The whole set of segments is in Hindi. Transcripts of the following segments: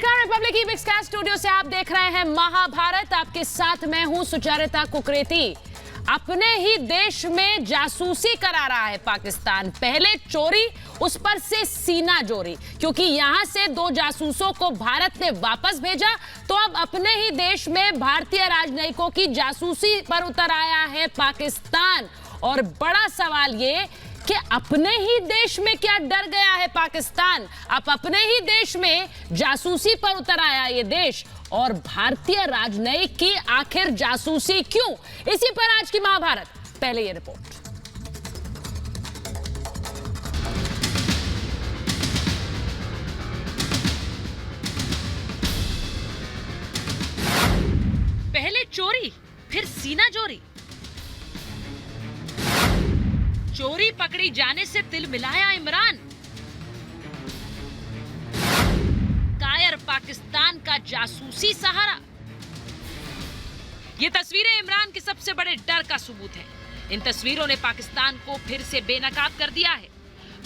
नमस्कार, रिपब्लिक की बिग स्टूडियो से आप देख रहे हैं महाभारत। आपके साथ मैं हूं सुचरिता कुकरेती। अपने ही देश में जासूसी करा रहा है पाकिस्तान। पहले चोरी, उस पर से सीना जोरी, क्योंकि यहां से 2 जासूसों को भारत ने वापस भेजा, तो अब अपने ही देश में भारतीय राजनयिकों की जासूसी पर उतर आया है पाकिस्तान। और बड़ा सवाल ये कि अपने ही देश में क्या डर गया है पाकिस्तान? अब अपने ही देश में जासूसी पर उतर आया ये देश, और भारतीय राजनयिक की आखिर जासूसी क्यों? इसी पर आज की महाभारत। पहले ये रिपोर्ट। पहले चोरी, फिर सीना जोरी। चोरी पकड़ी जाने से तिल मिलाया इमरान। कायर पाकिस्तान का जासूसी सहारा। ये तस्वीरें इमरान के सबसे बड़े डर का सबूत है। इन तस्वीरों ने पाकिस्तान को फिर से बेनकाब कर दिया है।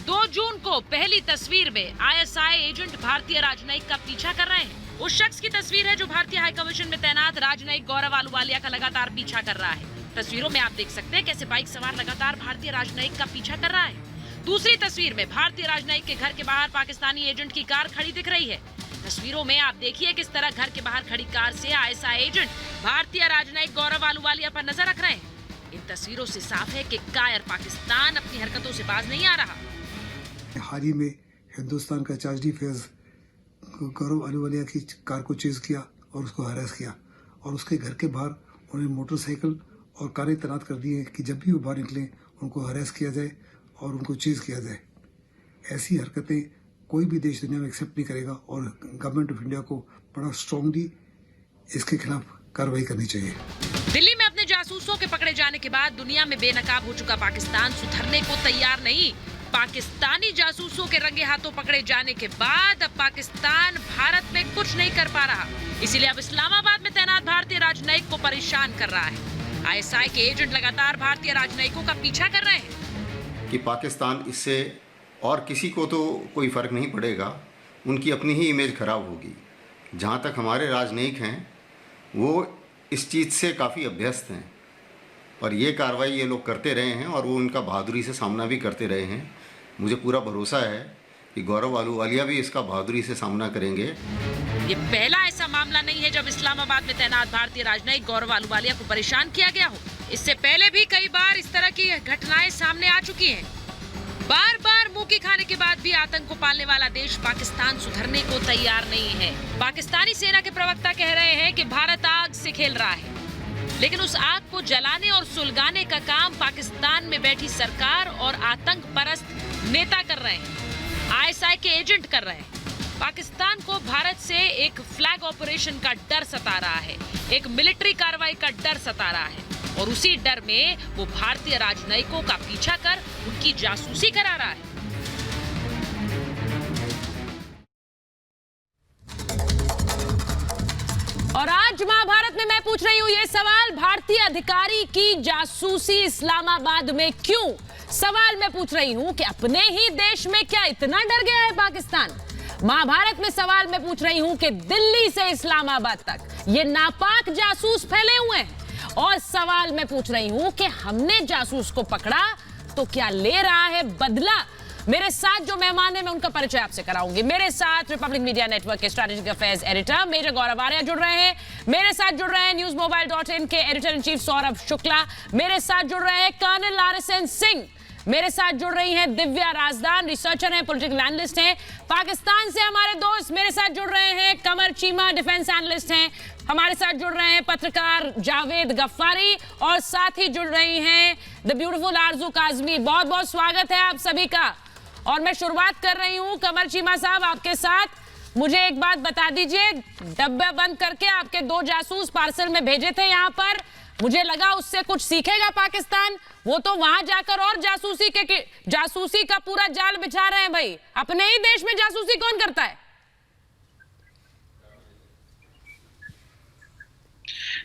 2 जून को पहली तस्वीर में आईएसआई एजेंट भारतीय राजनयिक का पीछा कर रहे हैं। उस शख्स की तस्वीर है जो भारतीय हाई कमीशन में तैनात राजनयिक गौरव आहलूवालिया का लगातार पीछा कर रहा है। तस्वीरों में आप देख सकते हैं कैसे बाइक सवार लगातार भारतीय राजनयिक का पीछा कर रहा है। दूसरी तस्वीर में भारतीय राजनयिक के घर के बाहर पाकिस्तानी एजेंट की कार खड़ी दिख रही है। तस्वीरों में आप देखिए किस तरह घर के बाहर खड़ी कार से आईएसआई एजेंट भारतीय राजनयिक गौरव आहलूवालिया पर नजर रख रहे हैं। इन तस्वीरों से साफ है कि कायर पाकिस्तान अपनी हरकतों से बाज नहीं आ रहा। हाल ही में हिंदुस्तान का चार्ज फेज गौरव आहलूवालिया की कार को चेज किया और उसको हरास किया, और उसके घर के बाहर उन्हें मोटरसाइकिल और कारें तैनात कर दी है कि जब भी वो बाहर निकले उनको हरास किया जाए और उनको चेज किया जाए। ऐसी हरकतें कोई भी देश दुनिया में एक्सेप्ट नहीं करेगा, और गवर्नमेंट ऑफ इंडिया को बड़ा स्ट्रांगली इसके खिलाफ कार्रवाई करनी चाहिए। दिल्ली में अपने जासूसों के पकड़े जाने के बाद दुनिया में बेनकाब हो चुका पाकिस्तान सुधरने को तैयार नहीं। पाकिस्तानी जासूसों के रंगे हाथों पकड़े जाने के बाद अब पाकिस्तान भारत में कुछ नहीं कर पा रहा। इसीलिए अब इस्लामाबाद में तैनात भारतीय राजनयिक को परेशान कर रहा है। आईएसआई के एजेंट लगातार भारतीय राजनयिकों का पीछा कर रहे हैं कि पाकिस्तान इससे और किसी को तो कोई फर्क नहीं पड़ेगा, उनकी अपनी ही इमेज खराब होगी। जहाँ तक हमारे राजनयिक हैं वो इस चीज़ से काफ़ी अभ्यस्त हैं, और ये कार्रवाई ये लोग करते रहे हैं और वो उनका बहादुरी से सामना भी करते रहे हैं। मुझे पूरा भरोसा है कि गौरव आहलूवालिया भी इसका बहादुरी से सामना करेंगे। ये पहला ऐसा मामला नहीं है जब इस्लामाबाद में तैनात भारतीय राजनयिक गौरव आहलूवालिया को परेशान किया गया हो। इससे पहले भी कई बार इस तरह की घटनाएं सामने आ चुकी हैं। बार बार मुंह की खाने के बाद भी आतंक को पालने वाला देश पाकिस्तान सुधरने को तैयार नहीं है। पाकिस्तानी सेना के प्रवक्ता कह रहे हैं कि भारत आग से खेल रहा है, लेकिन उस आग को जलाने और सुलगाने का काम पाकिस्तान में बैठी सरकार और आतंक परस्त नेता कर रहे हैं, आईएसआई के एजेंट कर रहे हैं। पाकिस्तान को भारत से एक फ्लैग ऑपरेशन का डर सता रहा है, एक मिलिट्री कार्रवाई का डर सता रहा है, और उसी डर में वो भारतीय राजनयिकों का पीछा कर उनकी जासूसी करा रहा है। और आज महाभारत में मैं पूछ रही हूं ये सवाल, भारतीय अधिकारी की जासूसी इस्लामाबाद में क्यों? सवाल मैं पूछ रही हूं कि अपने ही देश में क्या इतना डर गया है पाकिस्तान? महाभारत में सवाल मैं पूछ रही हूं कि दिल्ली से इस्लामाबाद तक ये नापाक जासूस फैले हुए हैं, और सवाल मैं पूछ रही हूं कि हमने जासूस को पकड़ा तो क्या ले रहा है बदला? मेरे साथ जो मेहमान है मैं उनका परिचय आपसे कराऊंगी। मेरे साथ रिपब्लिक मीडिया नेटवर्क के स्ट्रेटेजिक अफेयर्स एडिटर मेजर गौरव आर्या जुड़ रहे हैं। मेरे साथ जुड़ रहे हैं newsmobile.in के editor in chief Saurabh Shukla. मेरे साथ जुड़ रहे हैं कर्नल RSN सिंह। मेरे साथ जुड़ रही हैं दिव्या राजदान, रिसर्चर हैं, पॉलिटिकल एनालिस्ट हैं। पाकिस्तान से हमारे दोस्त मेरे साथ जुड़ रहे हैं कमर चीमा, डिफेंस एनालिस्ट हैं। हमारे साथ जुड़ रहे हैं पत्रकार जावेद गफ्फारी, और साथ ही जुड़ रही हैं द ब्यूटीफुल आरजू काजमी। बहुत बहुत स्वागत है आप सभी का। और मैं शुरुआत कर रही हूं कमर चीमा साहब आपके साथ। मुझे एक बात बता दीजिए, डब्बा बंद करके आपके 2 जासूस पार्सल में भेजे थे यहाँ पर, मुझे लगा उससे कुछ सीखेगा पाकिस्तान। वो तो वहां जाकर और जासूसी का पूरा जाल बिछा रहे हैं। भाई अपने ही देश में जासूसी कौन करता है?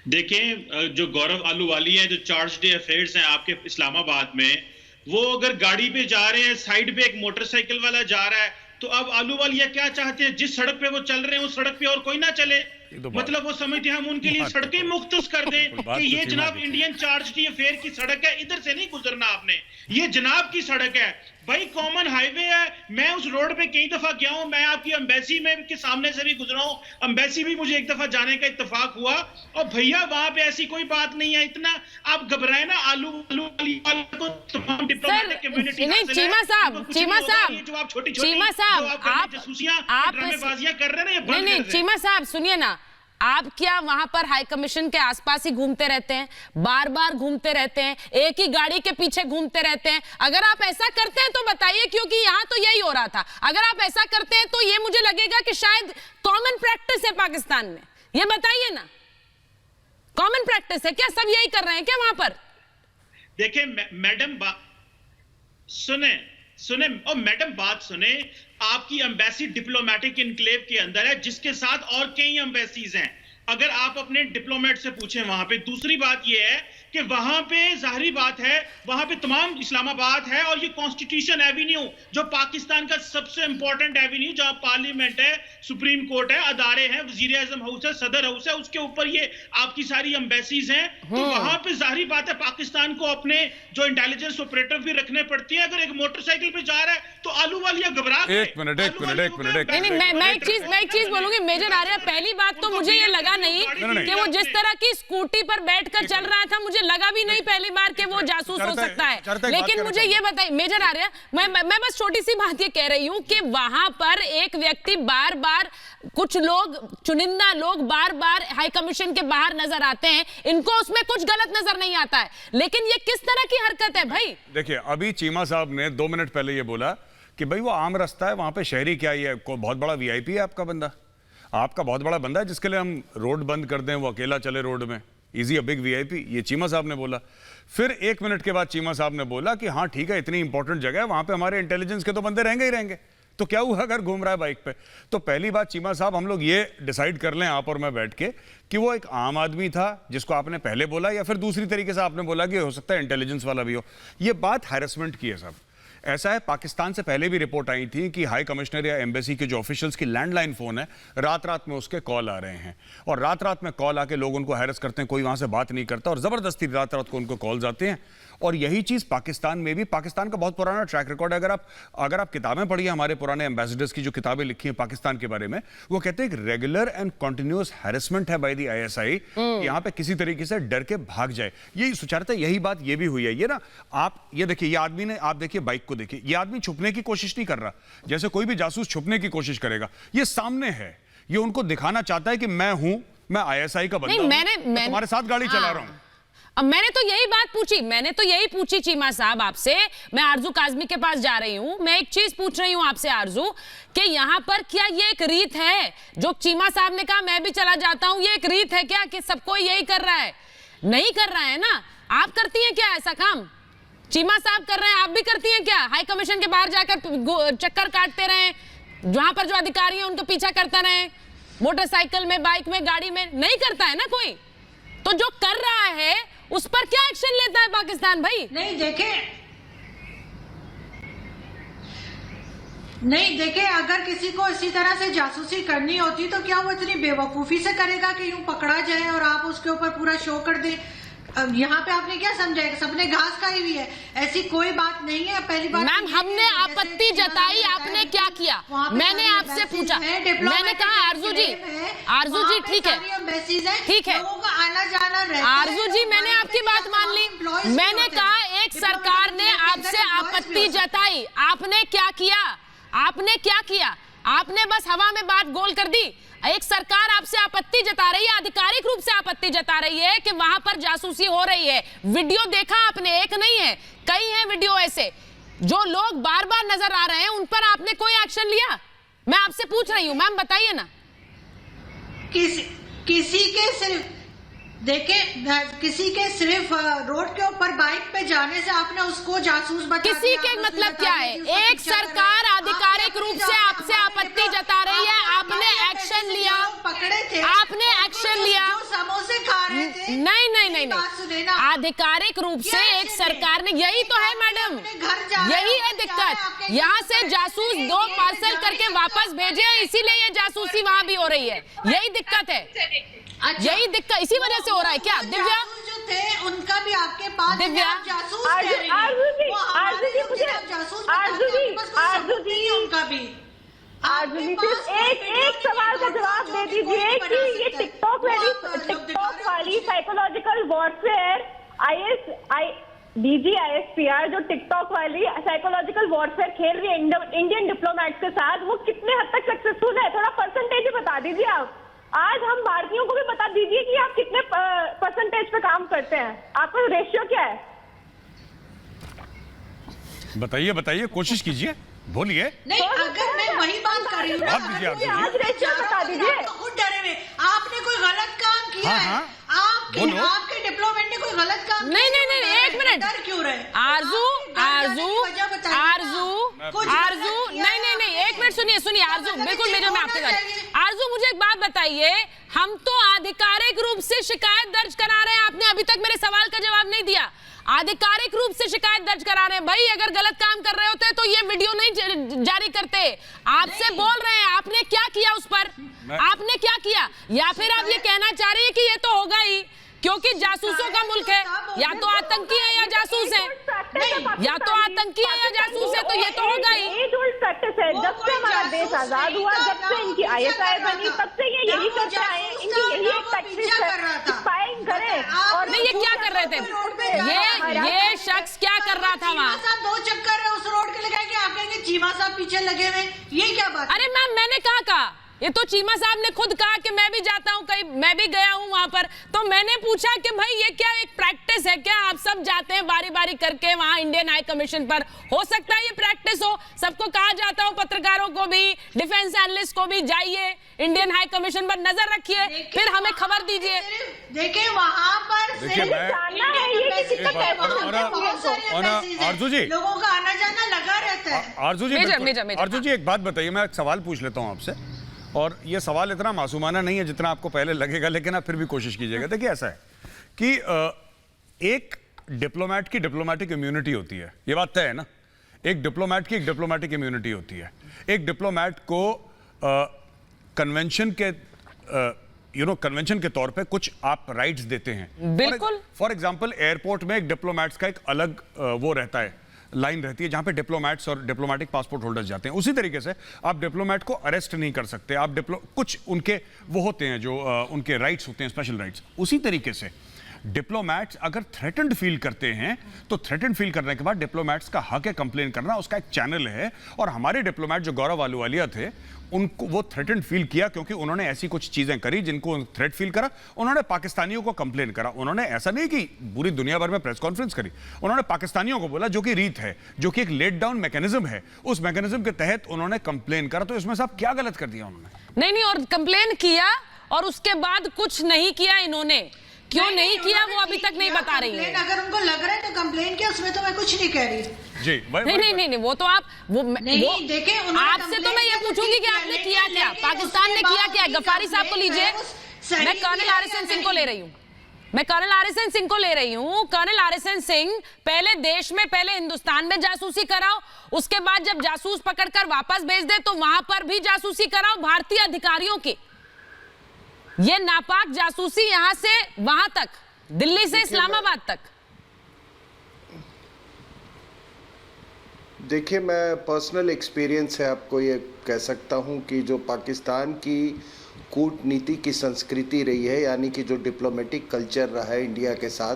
देखें, जो गौरव आहलूवालिया जो चार्ज डे अफेयर्स हैं आपके इस्लामाबाद में, वो अगर गाड़ी पे जा रहे हैं, साइड पे एक मोटरसाइकिल वाला जा रहा है, तो अब आलूवालिया क्या चाहते हैं? जिस सड़क पे वो चल रहे हैं उस सड़क पे और कोई ना चले, मतलब वो समझते हैं हम उनके लिए सड़कें मुक्त कर दें कि ये जनाब इंडियन चार्ज डी अफेयर की सड़क है, इधर से नहीं गुजरना आपने, ये जनाब की सड़क है भाई, कॉमन हाईवे है। मैं उस रोड पे कई दफा गया हूं, मैं आपकी एम्बेसी में के सामने से भी गुजरा हूं, एम्बेसी भी मुझे एक दफा जाने का इत्तेफाक हुआ, और भैया वहां पे ऐसी कोई बात नहीं है। इतना आप घबराए ना, आलू को तमाम डिप्लोमेटिक कम्युनिटी नहीं, चीमा साहब, जो आप छोटी चीमा साहब, आप ड्रामेबाजियां कर रहे हैं, नहीं चीमा साहब सुनिए ना, आप क्या वहां पर हाई कमीशन के आसपास ही घूमते रहते हैं, बार बार घूमते रहते हैं, एक ही गाड़ी के पीछे घूमते रहते हैं? अगर आप ऐसा करते हैं तो बताइए, क्योंकि यहां तो यही हो रहा था। अगर आप ऐसा करते हैं तो ये मुझे लगेगा कि शायद कॉमन प्रैक्टिस है पाकिस्तान में। ये बताइए ना, कॉमन प्रैक्टिस है क्या? सब यही कर रहे हैं क्या वहां पर? देखिए मैडम सुने और मैडम बात सुने, आपकी एम्बेसी डिप्लोमेटिक इनक्लेव के अंदर है, जिसके साथ और कई एम्बेसीज हैं। अगर आप अपने डिप्लोमेट से पूछें वहां पे। दूसरी बात यह है कि वहां पे जाहिर बात है, वहां पे तमाम इस्लामाबाद है, और ये कॉन्स्टिट्यूशन एवेन्यू जो पाकिस्तान का सबसे इंपॉर्टेंट एवेन्यू, जहां पार्लियामेंट है, सुप्रीम कोर्ट है, अदारे हैं, वजीर आजम हाउस है, सदर हाउस है, उसके ऊपर ये आपकी सारी एम्बेसीज हैं। तो वहां पे जाहिर बात है पाकिस्तान को अपने जो इंटेलिजेंस ऑपरेटर भी रखने पड़ती है। अगर एक मोटरसाइकिल पे जा रहा है तो आलूवालिया घबरा गए। एक मिनट मैं एक चीज बोलूंगी मेजर आर्या, पहली बात तो मुझे ये लगा नहीं कि वो जिस तरह की स्कूटी पर बैठकर चल रहा था, मुझे लगा भी नहीं पहली बार कि वो जासूस हो सकता है। लेकिन मुझे ये बताइए मेजर आर्या, मैं बस छोटी सी बात ये कह रही हूं कि वहां पर एक व्यक्ति बार बार, कुछ लोग, चुनिंदा लोग बार बार हाई कमीशन के बाहर नजर आते हैं, इनको उसमें कुछ गलत नजर नहीं आता है, लेकिन ये किस तरह की हरकत है भाई? देखिए, अभी चीमा साहब ने 2 मिनट पहले ये बोला कि भाई वो आम रास्ता है, वहां पे शहरी क्या ही है, कोई बहुत बड़ा वीआईपी है आपका बंदा, आपका बहुत बड़ा बंदा है जिसके लिए हम रोड बंद कर दें, वो अकेला चले रोड में, इजी अ बिग वीआईपी, ये चीमा साहब ने बोला। फिर 1 मिनट के बाद चीमा साहब ने बोला कि हाँ ठीक है, इतनी इंपॉर्टेंट जगह है, वहां पे हमारे इंटेलिजेंस के तो बंदे रहेंगे ही रहेंगे, तो क्या हुआ अगर घूम रहा है बाइक पे? तो पहली बात चीमा साहब, हम लोग ये डिसाइड कर लें आप और मैं बैठ के कि वो एक आम आदमी था जिसको आपने पहले बोला, या फिर दूसरी तरीके से आपने बोला कि हो सकता है इंटेलिजेंस वाला भी हो। ये बात हैरेसमेंट की है साहब। ऐसा है, पाकिस्तान से पहले भी रिपोर्ट आई थी कि हाई कमिश्नर या एम्बेसी के जो ऑफिशियल्स की लैंडलाइन फोन है, रात रात में उसके कॉल आ रहे हैं, और रात रात में कॉल आके लोग उनको हैरेस करते हैं, कोई वहां से बात नहीं करता, और जबरदस्ती रात रात को उनको कॉल्स आते हैं। और यही चीज पाकिस्तान में भी, पाकिस्तान का बहुत पुराना ट्रैक रिकॉर्ड है। अगर आप किताबें पढ़िए, हमारे पुराने एम्बेसडर्स की जो किताबें लिखी हैं पाकिस्तान के बारे में, वो कहते हैं कि रेगुलर एंड कंटिन्यूअस हैरेसमेंट है बाय द आईएसआई, यहां पे किसी तरीके से डर के भाग जाए। ये सुचारता, यही बात ये भी हुई है। ये ना, आप ये देखिए, ये आदमी ने, आप देखिए बाइक को देखिए, ये आदमी छुपने की कोशिश नहीं कर रहा जैसे कोई भी जासूस छुपने की कोशिश करेगा, ये सामने है, ये उनको दिखाना चाहता है कि मैं हूं, मैं आईएसआई का बंदा हूं, मैं तुम्हारे साथ गाड़ी चला रहा हूं। अब मैंने तो यही बात पूछी चीमा साहब आपसे। मैं आरजू काजमी के पास जा रही हूं, मैं एक चीज पूछ रही हूं आपसे आरजू, कि यहां पर क्या ये एक रीत है जो चीमा साहब ने कहा मैं भी चला जाता हूं, ये एक रीत है क्या कि सबको यही कर रहा है? नहीं कर रहा है ना। आप करती हैं क्या ऐसा काम? चीमा साहब कर रहे हैं, आप भी करती हैं क्या? हाई कमीशन के बाहर जाकर चक्कर काटते रहे, जहां पर जो अधिकारी हैं उनका पीछा करता रहे, मोटरसाइकिल में, बाइक में, गाड़ी में? नहीं करता है ना कोई। तो जो कर रहा है उस पर क्या एक्शन लेता है पाकिस्तान भाई? नहीं देखे, अगर किसी को इसी तरह से जासूसी करनी होती तो क्या वो इतनी बेवकूफी से करेगा कि यूं पकड़ा जाए और आप उसके ऊपर पूरा शो कर दें? यहाँ पे आपने क्या समझा है? सबने घास खाई हुई है, ऐसी कोई बात नहीं है। पहली बात मैम, हमने आपत्ति जताई, आपने क्या किया? मैंने आपसे पूछा, मैंने कहा आरजू जी ठीक है, ठीक है आना जाना रहता है। आरजू जी, मैंने आपकी बात मान ली। मैंने कहा एक सरकार ने आपसे आपत्ति जताई, आपने क्या किया? आपने बस हवा में बात गोल कर दी। एक सरकार आपसे आपत्ति जता रही है, आधिकारिक रूप से आपत्ति जता रही है कि वहां पर जासूसी हो रही है। वीडियो देखा आपने, एक नहीं है, कई हैं वीडियो ऐसे, जो लोग बार बार नजर आ रहे हैं, उन पर आपने कोई एक्शन लिया? मैं आपसे पूछ रही हूं, मैम बताइए ना। किसी के सिर्फ किसी के सिर्फ रोड के ऊपर बाइक पे जाने से आपने उसको जासूस बता दिया। किसी के मतलब क्या है? एक सरकार आधिकारिक रूप से आपसे आपत्ति जता रही है, आपने एक्शन लिया, पकड़े थे, आपने एक्शन लिया। जो समोसे खा रहे थे, नहीं बात सुने ना। आधिकारिक रूप से एक सरकार ने, यही तो है मैडम, यही है दिक्कत। यहाँ से जासूस 2 पार्सल करके वापस भेजे, इसीलिए ये जासूसी वहां भी हो रही है, यही दिक्कत है। यही दिक्कत इसी वजह से हो रहा है क्या दिव्या? जो थे उनका भी आपके पास दिव्या, जासूस आरजू जी सिर्फ एक सवाल का जवाब दे दीजिए कि ये टिकटॉक वाली साइकोलॉजिकल वॉरफेयर DGISPR जो टिकटॉक वाली साइकोलॉजिकल वॉरफेयर खेल रही है इंडियन डिप्लोमेट्स के साथ, वो कितने हद तक सक्सेसफुल है? थोड़ा परसेंटेज भी बता दीजिए आप। आज हम भारतीयों को भी बता दीजिए कि आप कितने परसेंटेज पे काम करते हैं, आपका रेशियो क्या है? बताइए बताइए, कोशिश कीजिए, बोलिए। नहीं, अगर मैं वही बात कर रही हूँ, आज रेशियो बता दीजिए। खुद डरे हुए, आपने कोई गलत काम किया है, आपके डिप्लोमेट ने कोई गलत काम नहीं, एक मिनट, डर क्यों रहे? आरजू, नहीं, एक मिनट सुनिए आरजू, बिल्कुल मैं आपके साथ। आरजू, मुझे एक बात बताइए, हम तो आधिकारिक रूप से शिकायत दर्ज करा रहे हैं, आपने अभी तक मेरे सवाल का जवाब नहीं दिया। आधिकारिक रूप से शिकायत दर्ज करा रहे हैं भाई, अगर गलत काम कर रहे होते तो ये वीडियो नहीं जारी करते। आपसे बोल रहे हैं, आपने क्या किया उस पर? आपने क्या किया? या फिर आप ये कहना चाह रही है कि ये तो होगा ही क्योंकि जासूसों का मुल्क है, या तो आतंकी है या जासूस है, या तो आतंकी है या जासूस है, तो ये तो होगा ही। जब से हमारा देश आजाद हुआ, जब से इनकी ISI बनी, तब से ये यही करते आए, इनकी यही एक टैक्टिस है, स्पाइंग करें। और नहीं, ये क्या कर रहे थे? ये शख्स क्या कर रहा था वहाँ? 2 चक्कर है उस रोड के लगाए कि आप कहेंगे चीमा साहब पीछे लगे हुए, ये क्या बात? अरे मैम, मैंने कहा ये तो चीमा साहब ने खुद कहा कि मैं भी जाता हूँ कहीं, मैं भी गया हूँ वहां पर, तो मैंने पूछा कि भाई ये क्या एक प्रैक्टिस है क्या? आप सब जाते हैं बारी बारी करके वहां इंडियन हाई कमीशन पर, हो सकता है ये प्रैक्टिस हो, सबको कहा जाता हो, पत्रकारों को भी, डिफेंस एनालिस्ट को भी, जाइए इंडियन हाई कमीशन पर नजर रखिए, फिर हमें खबर दीजिए। देखिए वहां पर आरजू जी, लोगों का आना जाना लगा रहता है। आरजू जी एक बात बताइए, मैं एक सवाल पूछ लेता हूँ आपसे, और ये सवाल इतना मासूमाना नहीं है जितना आपको पहले लगेगा, लेकिन आप फिर भी कोशिश कीजिएगा। देखिए ऐसा है कि एक डिप्लोमेट की डिप्लोमेटिक इम्यूनिटी होती है, ये बात तय है ना। एक डिप्लोमेट की एक डिप्लोमेटिक इम्यूनिटी होती है। एक डिप्लोमेट को कन्वेंशन के कन्वेंशन के तौर पे कुछ आप राइट्स देते हैं। बिल्कुल। फॉर एग्जांपल एयरपोर्ट में एक डिप्लोमेट्स का एक अलग वो रहता है, लाइन रहती है जहां पे डिप्लोमेट्स और डिप्लोमेटिक पासपोर्ट होल्डर्स जाते हैं। उसी तरीके से आप डिप्लोमेट को अरेस्ट नहीं कर सकते, आप कुछ उनके वो होते हैं जो उनके राइट्स होते हैं, स्पेशल राइट्स। उसी तरीके से डिप्लोमेट्स अगर थ्रेटन्ड फील करते हैं तो थ्रेटन्ड फील करने के बाद डिप्लोमेट्स का हक है कंप्लेन करना, उसका एक चैनल है। और हमारे डिप्लोमेट जो गौरव आहलूवालिया थे, उनको वो थ्रेटन्ड फील किया क्योंकि उन्होंने ऐसी कुछ चीजें करी जिनको थ्रेट फील करा। उन्होंने पाकिस्तानियों को कंप्लेन करा, उन्होंने ऐसा नहीं कि पूरी दुनिया भर में प्रेस कॉन्फ्रेंस करी, उन्होंने पाकिस्तानियों को बोला, जो कि रीत है, जो कि एक लेट डाउन मैकेनिज्म है, उस मैकेनिज्म के तहत उन्होंने कंप्लेन करा। तो इसमें साहब क्या गलत कर दिया उन्होंने? नहीं, और कंप्लेन किया और उसके बाद कुछ नहीं किया इन्होंने, क्यों नहीं किया वो अभी तक नहीं बता रही है। अगर उनको लग रहा है तो कंप्लेन किया, उसमें तो मैं कुछ नहीं कह रही जी। नहीं, वो तो आप देखें, आपसे तो मैं ये पूछूंगी कि आपने किया क्या, पाकिस्तान ने किया क्या? गफारी साहब को लीजिए, मैं कर्नल RSN सिंह को ले रही हूँ, कर्नल RSN सिंह, पहले देश में, पहले हिंदुस्तान में जासूसी कराओ, उसके बाद जब जासूस पकड़कर वापस भेज दे तो वहां पर भी जासूसी कराओ भारतीय अधिकारियों की। ये नापाक जासूसी यहां से वहां तक, दिल्ली से इस्लामाबाद तक। देखिए, मैं पर्सनल एक्सपीरियंस से आपको ये कह सकता हूँ कि जो पाकिस्तान की कूटनीति की संस्कृति रही है, यानी कि जो डिप्लोमेटिक कल्चर रहा है इंडिया के साथ,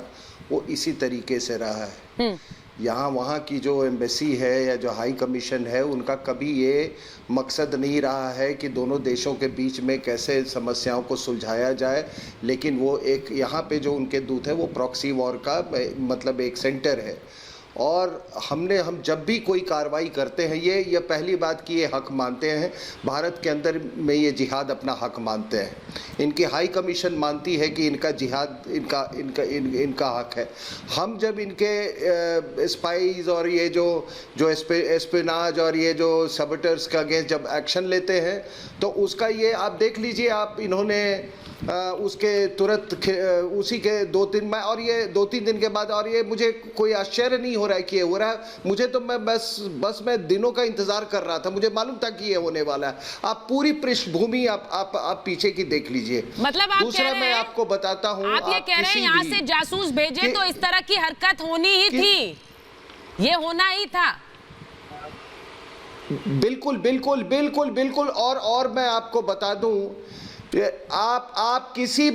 वो इसी तरीके से रहा है। यहाँ वहाँ की जो एम्बेसी है या जो हाई कमीशन है, उनका कभी ये मकसद नहीं रहा है कि दोनों देशों के बीच में कैसे समस्याओं को सुलझाया जाए, लेकिन वो एक यहाँ पे जो उनके दूत है वो प्रॉक्सी वॉर का मतलब एक सेंटर है। और हम जब भी कोई कार्रवाई करते हैं, ये पहली बात कि ये हक मानते हैं, भारत के अंदर में ये जिहाद अपना हक मानते हैं। इनकी हाई कमीशन मानती है कि इनका जिहाद इनका हक है। हम जब इनके स्पाइज और ये जो एस्पिनाज और ये जो सबटर्स का अगेंस्ट जब एक्शन लेते हैं तो उसका ये आप देख लीजिए, आप इन्होंने उसके तुरंत उसी के 2-3 में और ये 2-3 दिन के बाद, और ये मुझे कोई आश्चर्य नहीं हो रहा है कि ये हो रहा है, मुझे तो मैं बस मैं दिनों का इंतजार कर रहा था, मुझे मालूम था कि ये होने वाला है। आप पूरी पृष्ठभूमि आप पीछे की देख लीजिए। मतलब आप दूसरा मैं आपको बताता हूँ, आप ये कह रहे हैं यहाँ से जासूस भेजे तो इस तरह की हरकत होनी ही थी, ये होना ही था। बिल्कुल बिल्कुल बिल्कुल बिल्कुल। और मैं आपको बता दूं, आप किसी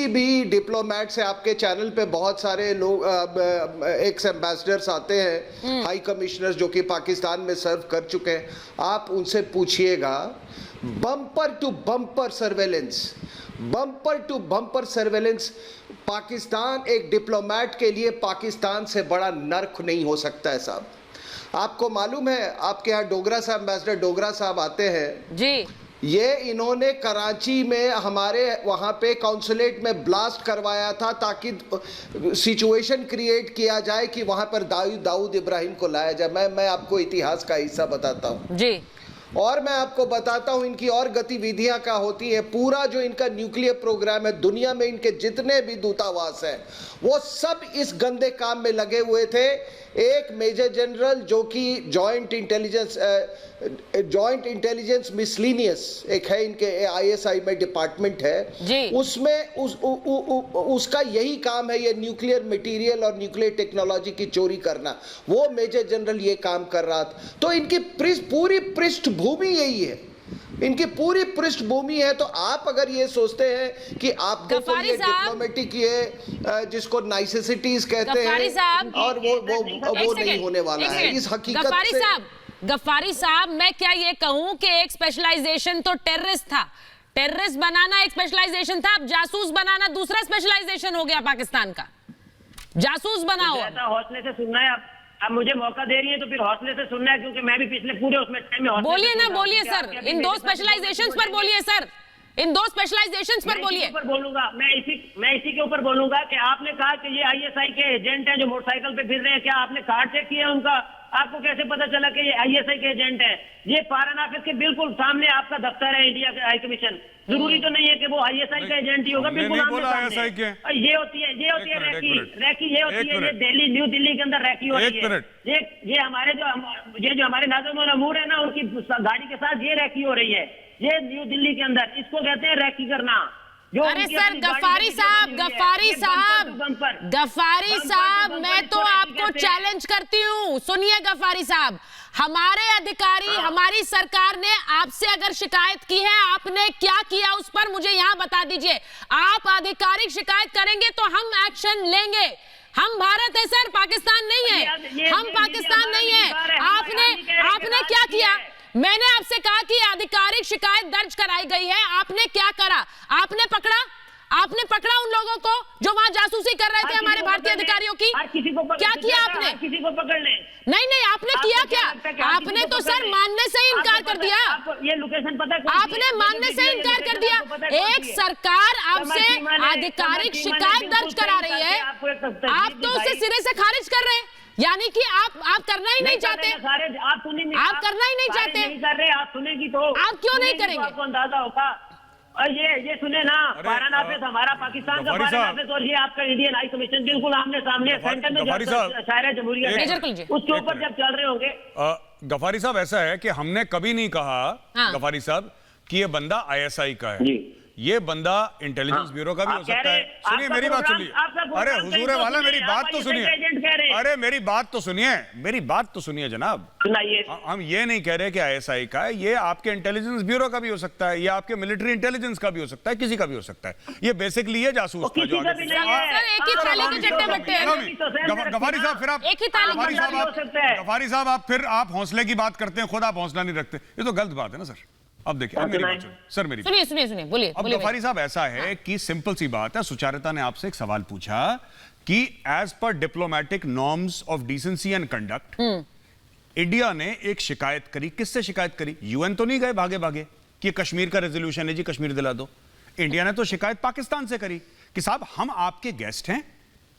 भी डिप्लोमेट से, आपके चैनल पे बहुत सारे लोग एक्स एम्बेसडर्स आते हैं, हाई कमिश्नर्स जो कि पाकिस्तान में सर्व कर चुके हैं, आप उनसे पूछिएगा, bumper to bumper surveillance Pakistan, एक डिप्लोमेट के लिए पाकिस्तान से बड़ा नर्क नहीं हो सकता है साहब। आपको मालूम है, आपके यहाँ डोगरा साहब, एम्बेसडर डोगरा साहब आते हैं जी, ये इन्होंने कराची में हमारे वहाँ पे कॉन्सुलेट में ब्लास्ट करवाया था ताकि सिचुएशन क्रिएट किया जाए कि वहाँ पर दाऊद इब्राहिम को लाया जाए। मैं आपको इतिहास का हिस्सा बताता हूँ जी, और मैं आपको बताता हूँ इनकी और गतिविधियां क्या होती हैं। पूरा जो इनका न्यूक्लियर प्रोग्राम है, दुनिया में इनके जितने भी दूतावास हैं वो सब इस गंदे काम में लगे हुए थे। एक मेजर जनरल जो कि जॉइंट इंटेलिजेंस मिसलिनियस एक है, इनके ISI में डिपार्टमेंट है, उसमें उसका यही काम है, ये न्यूक्लियर मटेरियल और न्यूक्लियर टेक्नोलॉजी की चोरी करना। वो मेजर जनरल ये काम कर रहा था। तो इनकी पूरी पृष्ठभूमि यही है, इनकी पूरी पृष्ठभूमि है। तो आप अगर ये सोचते हैं कि आपको तो ये डिप्लोमेटिक ये जिसको नाइसेसिटीज कहते हैं और वो नहीं होने वाला है, इस हकीकत से। गफ्फारी साहब, मैं क्या ये कहूं कि एक स्पेशलाइजेशन तो टेररिस्ट था, टेररिस्ट बनाना एक स्पेशलाइजेशन था, अब जासूस बनाना दूसरा स्पेशलाइजेशन हो गया पाकिस्तान का। जासूस बनाओ। हौसले से सुनना है, अब मुझे मौका दे रही है तो फिर हौसले से सुनना है, क्योंकि मैं भी पिछले पूरे उसमें टाइम में बोलिए ना, बोलिए सर, इन 2 स्पेशलाइजेशंस पर बोलिए सर, इन 2 स्पेशलाइजेशंस पर बोलिए। बोलूंगा मैं इसी के ऊपर बोलूंगा कि आपने कहा कि ये ISI के एजेंट हैं जो मोटरसाइकिल पे फिर रहे हैं, क्या आपने कार्ड चेक किया उनका? आपको कैसे पता चला कि ये ISI के एजेंट है? ये फॉरेन ऑफिस के बिल्कुल सामने आपका दफ्तर है, इंडिया का हाई कमीशन। जरूरी तो नहीं है कि वो ISI का एजेंट ही होगा, बिल्कुल ये होती है रैकी, ये होती है, ये दिल्ली, न्यू दिल्ली के अंदर रैकी हो रही है। ये हमारे जो हमारे नाज़िम उल अमूर है ना, उनकी गाड़ी के साथ ये रैकी हो रही है, ये न्यू दिल्ली के अंदर, इसको कहते हैं रैकी करना। अरे सर, गफ्फारी साहब, मैं तो आपको चैलेंज करती हूँ। सुनिए गफ्फारी साहब, हमारे अधिकारी, हमारी सरकार ने आपसे अगर शिकायत की है, आपने क्या किया उस पर मुझे यहाँ बता दीजिए। आप आधिकारिक शिकायत करेंगे तो हम एक्शन लेंगे। हम भारत है सर, पाकिस्तान नहीं है, हम पाकिस्तान नहीं है। आपने क्या किया? मैंने आपसे कहा कि आधिकारिक शिकायत दर्ज कराई गई है, आपने क्या करा? आपने पकड़ा उन लोगों को जो वहां जासूसी कर रहे थे हमारे भारतीय अधिकारियों की? क्या किया आपने? किसी को पकड़ ले? नहीं, आपने किया क्या? आपने तो सर मानने से इनकार कर दिया। ये लोकेशन पता है? आपने मानने से इनकार कर दिया। एक सरकार आपसे आधिकारिक शिकायत दर्ज करा रही है, आप तो उसे सिरे से खारिज कर रहे हैं, यानी कि आप करना ही नहीं चाहते। आप करना ही नहीं चाहते। नहीं कर रहे, आप सुनेगी तो आप क्यों नहीं करेंगे? आपको अंदाजा होगा। और ये सुने ना, फॉरेन ऑफिस हमारा पाकिस्तान का फॉरेन ऑफिस और ये आपका इंडियन हाई कमीशन बिल्कुल आमने सामने सेंटर में शायर जमहूरियत है, उसके ऊपर जब चल रहे होंगे। गफ्फारी साहब, ऐसा है कि हमने कभी नहीं कहा गफ्फारी साहब कि ये बंदा ISI का है, ये बंदा इंटेलिजेंस ब्यूरो का भी हो सकता है। सुनिए मेरी बात सुनिए, अरे हुजूर वाला मेरी बात तो सुनिए, अरे मेरी बात तो सुनिए जनाब। हम ये नहीं कह रहे कि ISI का है, ये आपके इंटेलिजेंस ब्यूरो का भी हो सकता है, ये आपके मिलिट्री इंटेलिजेंस का भी हो सकता है, किसी का भी हो सकता है। ये बेसिकली ये जासूस था जो गफ्फारी साहब, फिर आप गफ्फारी साहब आप हौसले की बात करते हैं, खुद आप हौसला नहीं रखते, ये तो गलत बात है ना सर। अब देखिए, अब मेरी बात सर, मेरी सुनिए बोलिए। अब गफ्फारी साहब, ऐसा है कि सिंपल सी बात है, सुचारिता ने आपसे एक सवाल पूछा कि as per diplomatic norms of decency and conduct India ने एक शिकायत करी। किससे शिकायत करी? UN तो नहीं गए भागे कि कश्मीर का रेजोल्यूशन है जी, कश्मीर दिला दो। इंडिया ने तो शिकायत पाकिस्तान से करी कि साहब हम आपके गेस्ट हैं,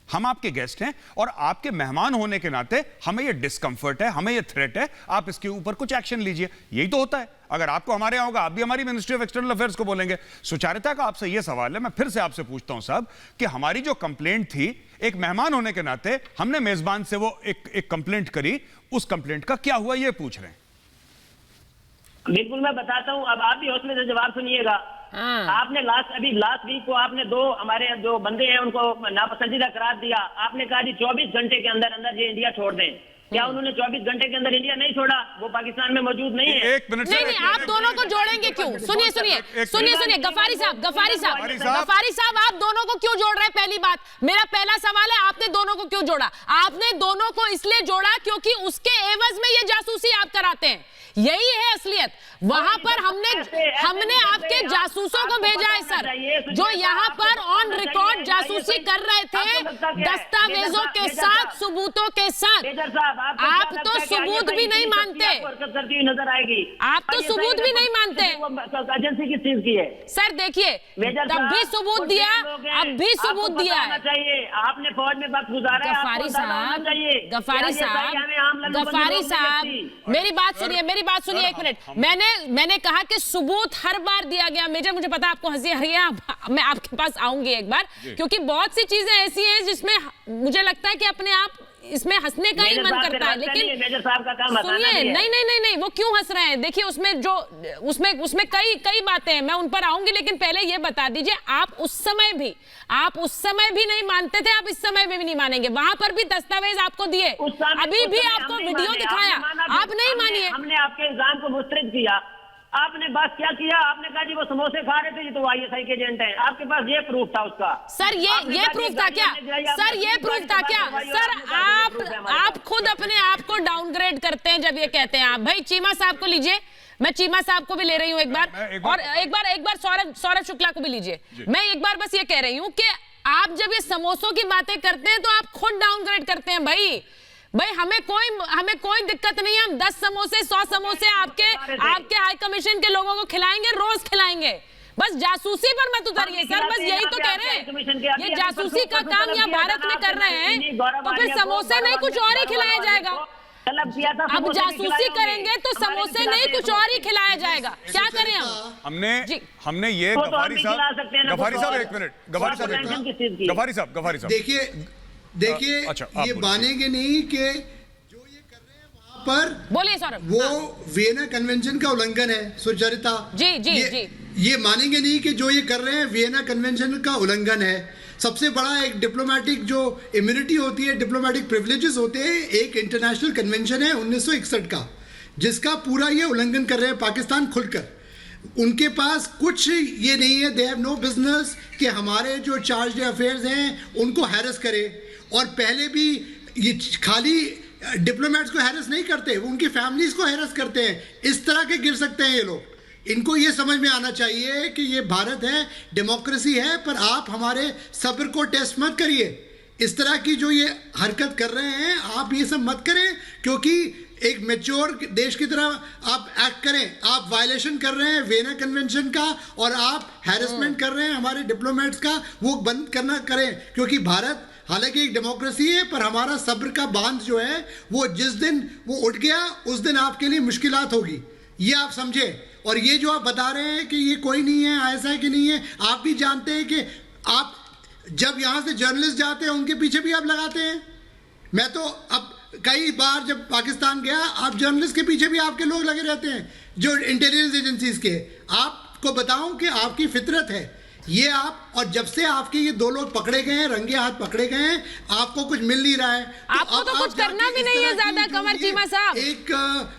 हम आपके गेस्ट हैं और आपके मेहमान होने के नाते हमें ये डिस्कंफर्ट है, हमें ये थ्रेट है, आप इसके ऊपर कुछ एक्शन लीजिए। यही तो होता है। अगर आपको हमारे यहाँ होगा, आप भी हमारी मिनिस्ट्री ऑफ एक्सटर्नल अफेयर्स को बोलेंगे। सुचारिता का आपसे ये सवाल है, मैं फिर से आपसे पूछता हूं साहब कि हमारी जो कंप्लेंट थी, एक मेहमान होने के नाते हमने मेजबान से वो एक कंप्लेंट करी, उस कंप्लेंट का क्या हुआ ये पूछ रहे हैं। बिल्कुल मैं बताता हूँ, अब आप भी हौसले से जवाब सुनिएगा। आपने लास्ट वीक को आपने 2 हमारे जो बंदे हैं उनको नापसंदीदा करार दिया। आपने कहा जी 24 घंटे के अंदर अंदर ये इंडिया छोड़ दें। क्या उन्होंने 24 घंटे के अंदर इंडिया नहीं छोड़ा? वो पाकिस्तान में मौजूद नहीं है। एक मिनट नहीं, आप दोनों को जोड़ेंगे क्यों? सुनिए गफारी साहब आप दोनों को क्यों जोड़ रहे हैं? पहली बात, मेरा पहला सवाल है, आपने दोनों को क्यों जोड़ा? आपने दोनों को इसलिए जोड़ा क्योंकि उसके एवज में ये जासूसी आप कराते हैं। यही है असलियत। वहां पर हमने आपके जासूसों को भेजा है सर, जो यहाँ पर ऑन रिकॉर्ड जासूसी कर रहे थे, दस्तावेजों के साथ, सबूतों के साथ। आप तो सबूत भी नहीं मानते, नजर आएगी। आप तो सबूत भी नहीं मानते। एजेंसी किस चीज की है? सर देखिए, तब भी सबूत दिया, अब भी सबूत दिया है। चाहिए आपने फौज में वक्त गुजारा है। गफारी साहब मेरी बात सुनिए, एक मिनट। मैंने कहा कि सबूत हर बार दिया गया। मेजर, मुझे पता आपको हंसी आ रही है, मैं आपके पास आऊंगी एक बार, क्योंकि बहुत सी चीजें ऐसी हैं जिसमें मुझे लगता है कि अपने आप इसमें हंसने का ही मन करता है, लेकिन मेजर साहब का काम सुनिए, नहीं, वो क्यों हंस रहे हैं? देखिए उसमें कई बातें हैं, मैं उन पर आऊंगी, लेकिन पहले ये बता दीजिए, आप उस समय भी नहीं मानते थे, आप इस समय में भी नहीं मानेंगे। वहां पर भी दस्तावेज आपको दिए, अभी भी आपको वीडियो दिखाया, आप नहीं मानिए। हमने आपके इल्जाम को मुस्तरद किया। आपने बस क्या किया? आपने कहा जी वो समोसे खा रहे थे, जी तो आईएसआई के एजेंट हैं। आपके पास ये प्रूफ था उसका? सर ये प्रूफ था क्या? सर आप खुद अपने आप को डाउनग्रेड करते हैं जब ये कहते हैं। आप भाई चीमा साहब को लीजिए, मैं चीमा साहब को भी ले रही हूं एक बार, और एक बार सौरभ शुक्ला को भी लीजिए। मैं एक बार बस ये कह रही हूं कि आप जब ये समोसों की बातें करते हैं तो आप खुद डाउनग्रेड करते हैं। भाई हमें कोई दिक्कत नहीं है, हम 10 समोसे 100 समोसे आपके हाई कमीशन के लोगों को खिलाएंगे, रोज खिलाएंगे। बस जासूसी पर मत उतरिए सर, बस यही तो कह रहे हैं। ये जासूसी का काम यहाँ भारत में कर रहे हैं, तो फिर समोसे नहीं कुछ और ही खिलाया जाएगा। अब जासूसी करेंगे तो समोसे नहीं कुछ और ही खिलाया जाएगा। क्या करें हम? हमने ये गफारी साहब एक मिनट, गफारी साहब देखिए अच्छा, ये मानेंगे नहीं कि जो ये कर रहे हैं वहां पर, बोलिए सौरभ, वो वियना कन्वेंशन का उल्लंघन है। सुचरिता जी ये मानेंगे नहीं कि जो ये कर रहे हैं वियना कन्वेंशन का उल्लंघन है। सबसे बड़ा एक डिप्लोमेटिक जो इम्यूनिटी होती है, डिप्लोमेटिक प्रिविलेजेस होते हैं, एक इंटरनेशनल कन्वेंशन है 1961 का, जिसका पूरा ये उल्लंघन कर रहे हैं पाकिस्तान खुलकर। उनके पास कुछ ये नहीं है, दे हैव नो बिजनेस कि हमारे जो चार्ज अफेयर्स हैं उनको हैरेस करे। और पहले भी ये खाली डिप्लोमेट्स को हैरेस नहीं करते, वो उनकी फैमिलीज को हैरेस करते हैं। इस तरह के गिर सकते हैं ये लोग। इनको ये समझ में आना चाहिए कि ये भारत है, डेमोक्रेसी है, पर आप हमारे सब्र को टेस्ट मत करिए। इस तरह की जो ये हरकत कर रहे हैं, आप ये सब मत करें, क्योंकि एक मैच्योर देश की तरह आप एक्ट करें। आप वायलेशन कर रहे हैं वियना कन्वेंशन का, और आप हैरेसमेंट कर रहे हैं हमारे डिप्लोमेट्स का, वो बंद करना करें। क्योंकि भारत हालांकि एक डेमोक्रेसी है, पर हमारा सब्र का बांध जो है वो जिस दिन वो उठ गया उस दिन आपके लिए मुश्किलात होगी, ये आप समझे। और ये जो आप बता रहे हैं कि ये कोई नहीं है, ऐसा है कि नहीं है, आप भी जानते हैं कि आप जब यहाँ से जर्नलिस्ट जाते हैं उनके पीछे भी आप लगाते हैं। मैं तो अब कई बार जब पाकिस्तान गया, आप जर्नलिस्ट के पीछे भी आपके लोग लगे रहते हैं, जो इंटेलिजेंस एजेंसीज के। आपको बताऊं कि आपकी फितरत है ये आप, और जब से आपके ये 2 लोग पकड़े गए हैं, रंगे हाथ पकड़े गए हैं, आपको कुछ मिल नहीं रहा है। आपको तो कुछ करना भी नहीं है ज्यादा, कमर चीमा साहब। एक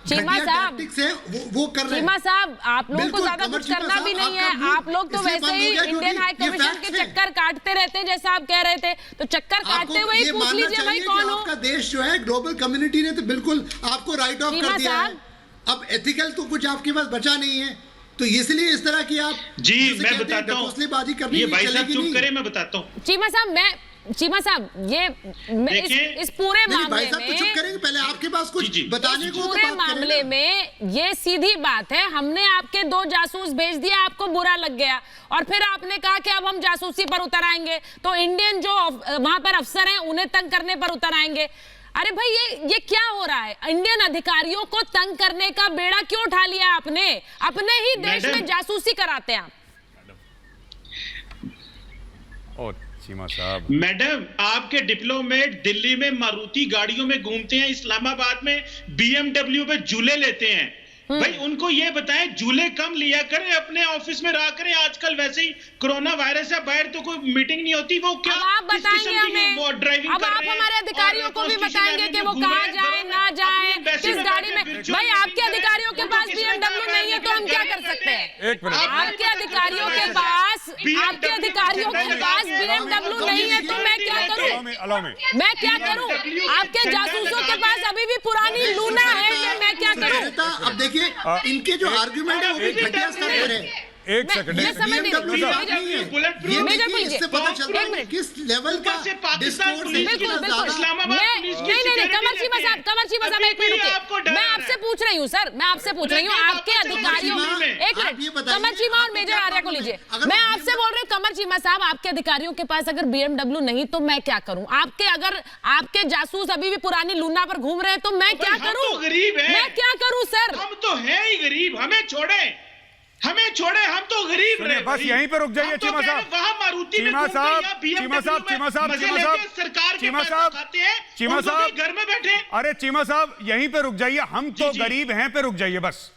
टैक्टिक्स है वो कर रहे हैं। चीमा साहब, आप लोगों को ज्यादा कुछ करना भी नहीं है। आप लोग तो वैसे ही इंडियन हाई कमीशन के चक्कर काटते रहते हैं, जैसा आप कह रहे थे। तो चक्कर काटते हुए ही पूछ लीजिए भाई कौन हो। आपका देश जो है, ग्लोबल कम्युनिटी ने तो बिल्कुल आपको राइट ऑफ कर दिया है। अब एथिकल तो कुछ आपके पास बचा नहीं है, तो इसलिए इस तरह की आप जी मैं बताता हूँ, ये भाई साहब चुप करें, मैं बताता हूँ। चीमा साहब, चीमा साहब, ये इस पूरे मामले भाई साहब तो चुप में, करेंगे, पहले आपके पास कुछ बताने को पूरे मामले में ये सीधी बात है, हमने आपके 2 जासूस भेज दिया, आपको बुरा लग गया और फिर आपने कहा कि अब हम जासूसी पर उतर आएंगे, तो इंडियन जो वहां पर अफसर हैं उन्हें तंग करने पर उतर आएंगे। अरे भाई ये क्या हो रहा है? इंडियन अधिकारियों को तंग करने का बेड़ा क्यों उठा लिया आपने? अपने ही देश में जासूसी कराते हैं आप। और चीमा साहब, मैडम, आपके डिप्लोमेट दिल्ली में मारुति गाड़ियों में घूमते हैं, इस्लामाबाद में BMW पे झूले लेते हैं। भाई उनको ये बताएं, झूले कम लिया करें, अपने ऑफिस में रहा करें। आजकल वैसे ही कोरोना वायरस है, बाहर तो कोई मीटिंग नहीं होती। वो क्या आप बताएंगे हमें, ड्राइविंग अब आप हमारे अधिकारियों को भी बताएंगे कि वो कहाँ जाए ना जाए, किस गाड़ी में। भाई आपके अधिकारियों के पास BMW नहीं है तो हम क्या कर सकते हैं? एक मिनट, आपके अधिकारियों के पास BMW नहीं है तो मैं क्या करूं? मैं क्या करूं? आपके जासूसों के पास अभी भी पुरानी लूना है, तो मैं क्या करूं? अब देखिए इनके जो आर्ग्यूमेंट है वो भी घटिया स्तर पर है। एक सेकंड, ये देखिए, इससे पता चलता है किस लेवल का डिस्कोर्स है। नहीं, कमर चीमा साहब एक मिनट रुकिए, मैं आपसे पूछ रही हूँ सर, मैं आपसे पूछ रही हूँ आपके अधिकारियों, एक मिनट, कमर चीमा और मेजर आर्या को लीजिए, मैं आपसे बोल रही हूँ कमर चीमा साहब, आपके अधिकारियों के पास अगर BMW नहीं तो मैं क्या करूँ? अगर आपके जासूस अभी भी पुरानी लूना पर घूम रहे हैं तो मैं क्या करूँ? मैं क्या करूँ सर? हम तो है ही गरीब, हमें छोड़े, हम तो गरीब रहे। बस यहीं पे रुक जाइए चीमा साहब। वहाँ मारुति में चीमा साहब, घर में बैठे। अरे चीमा साहब यहीं पे रुक जाइए, हम तो गरीब हैं पे रुक जाइए, बस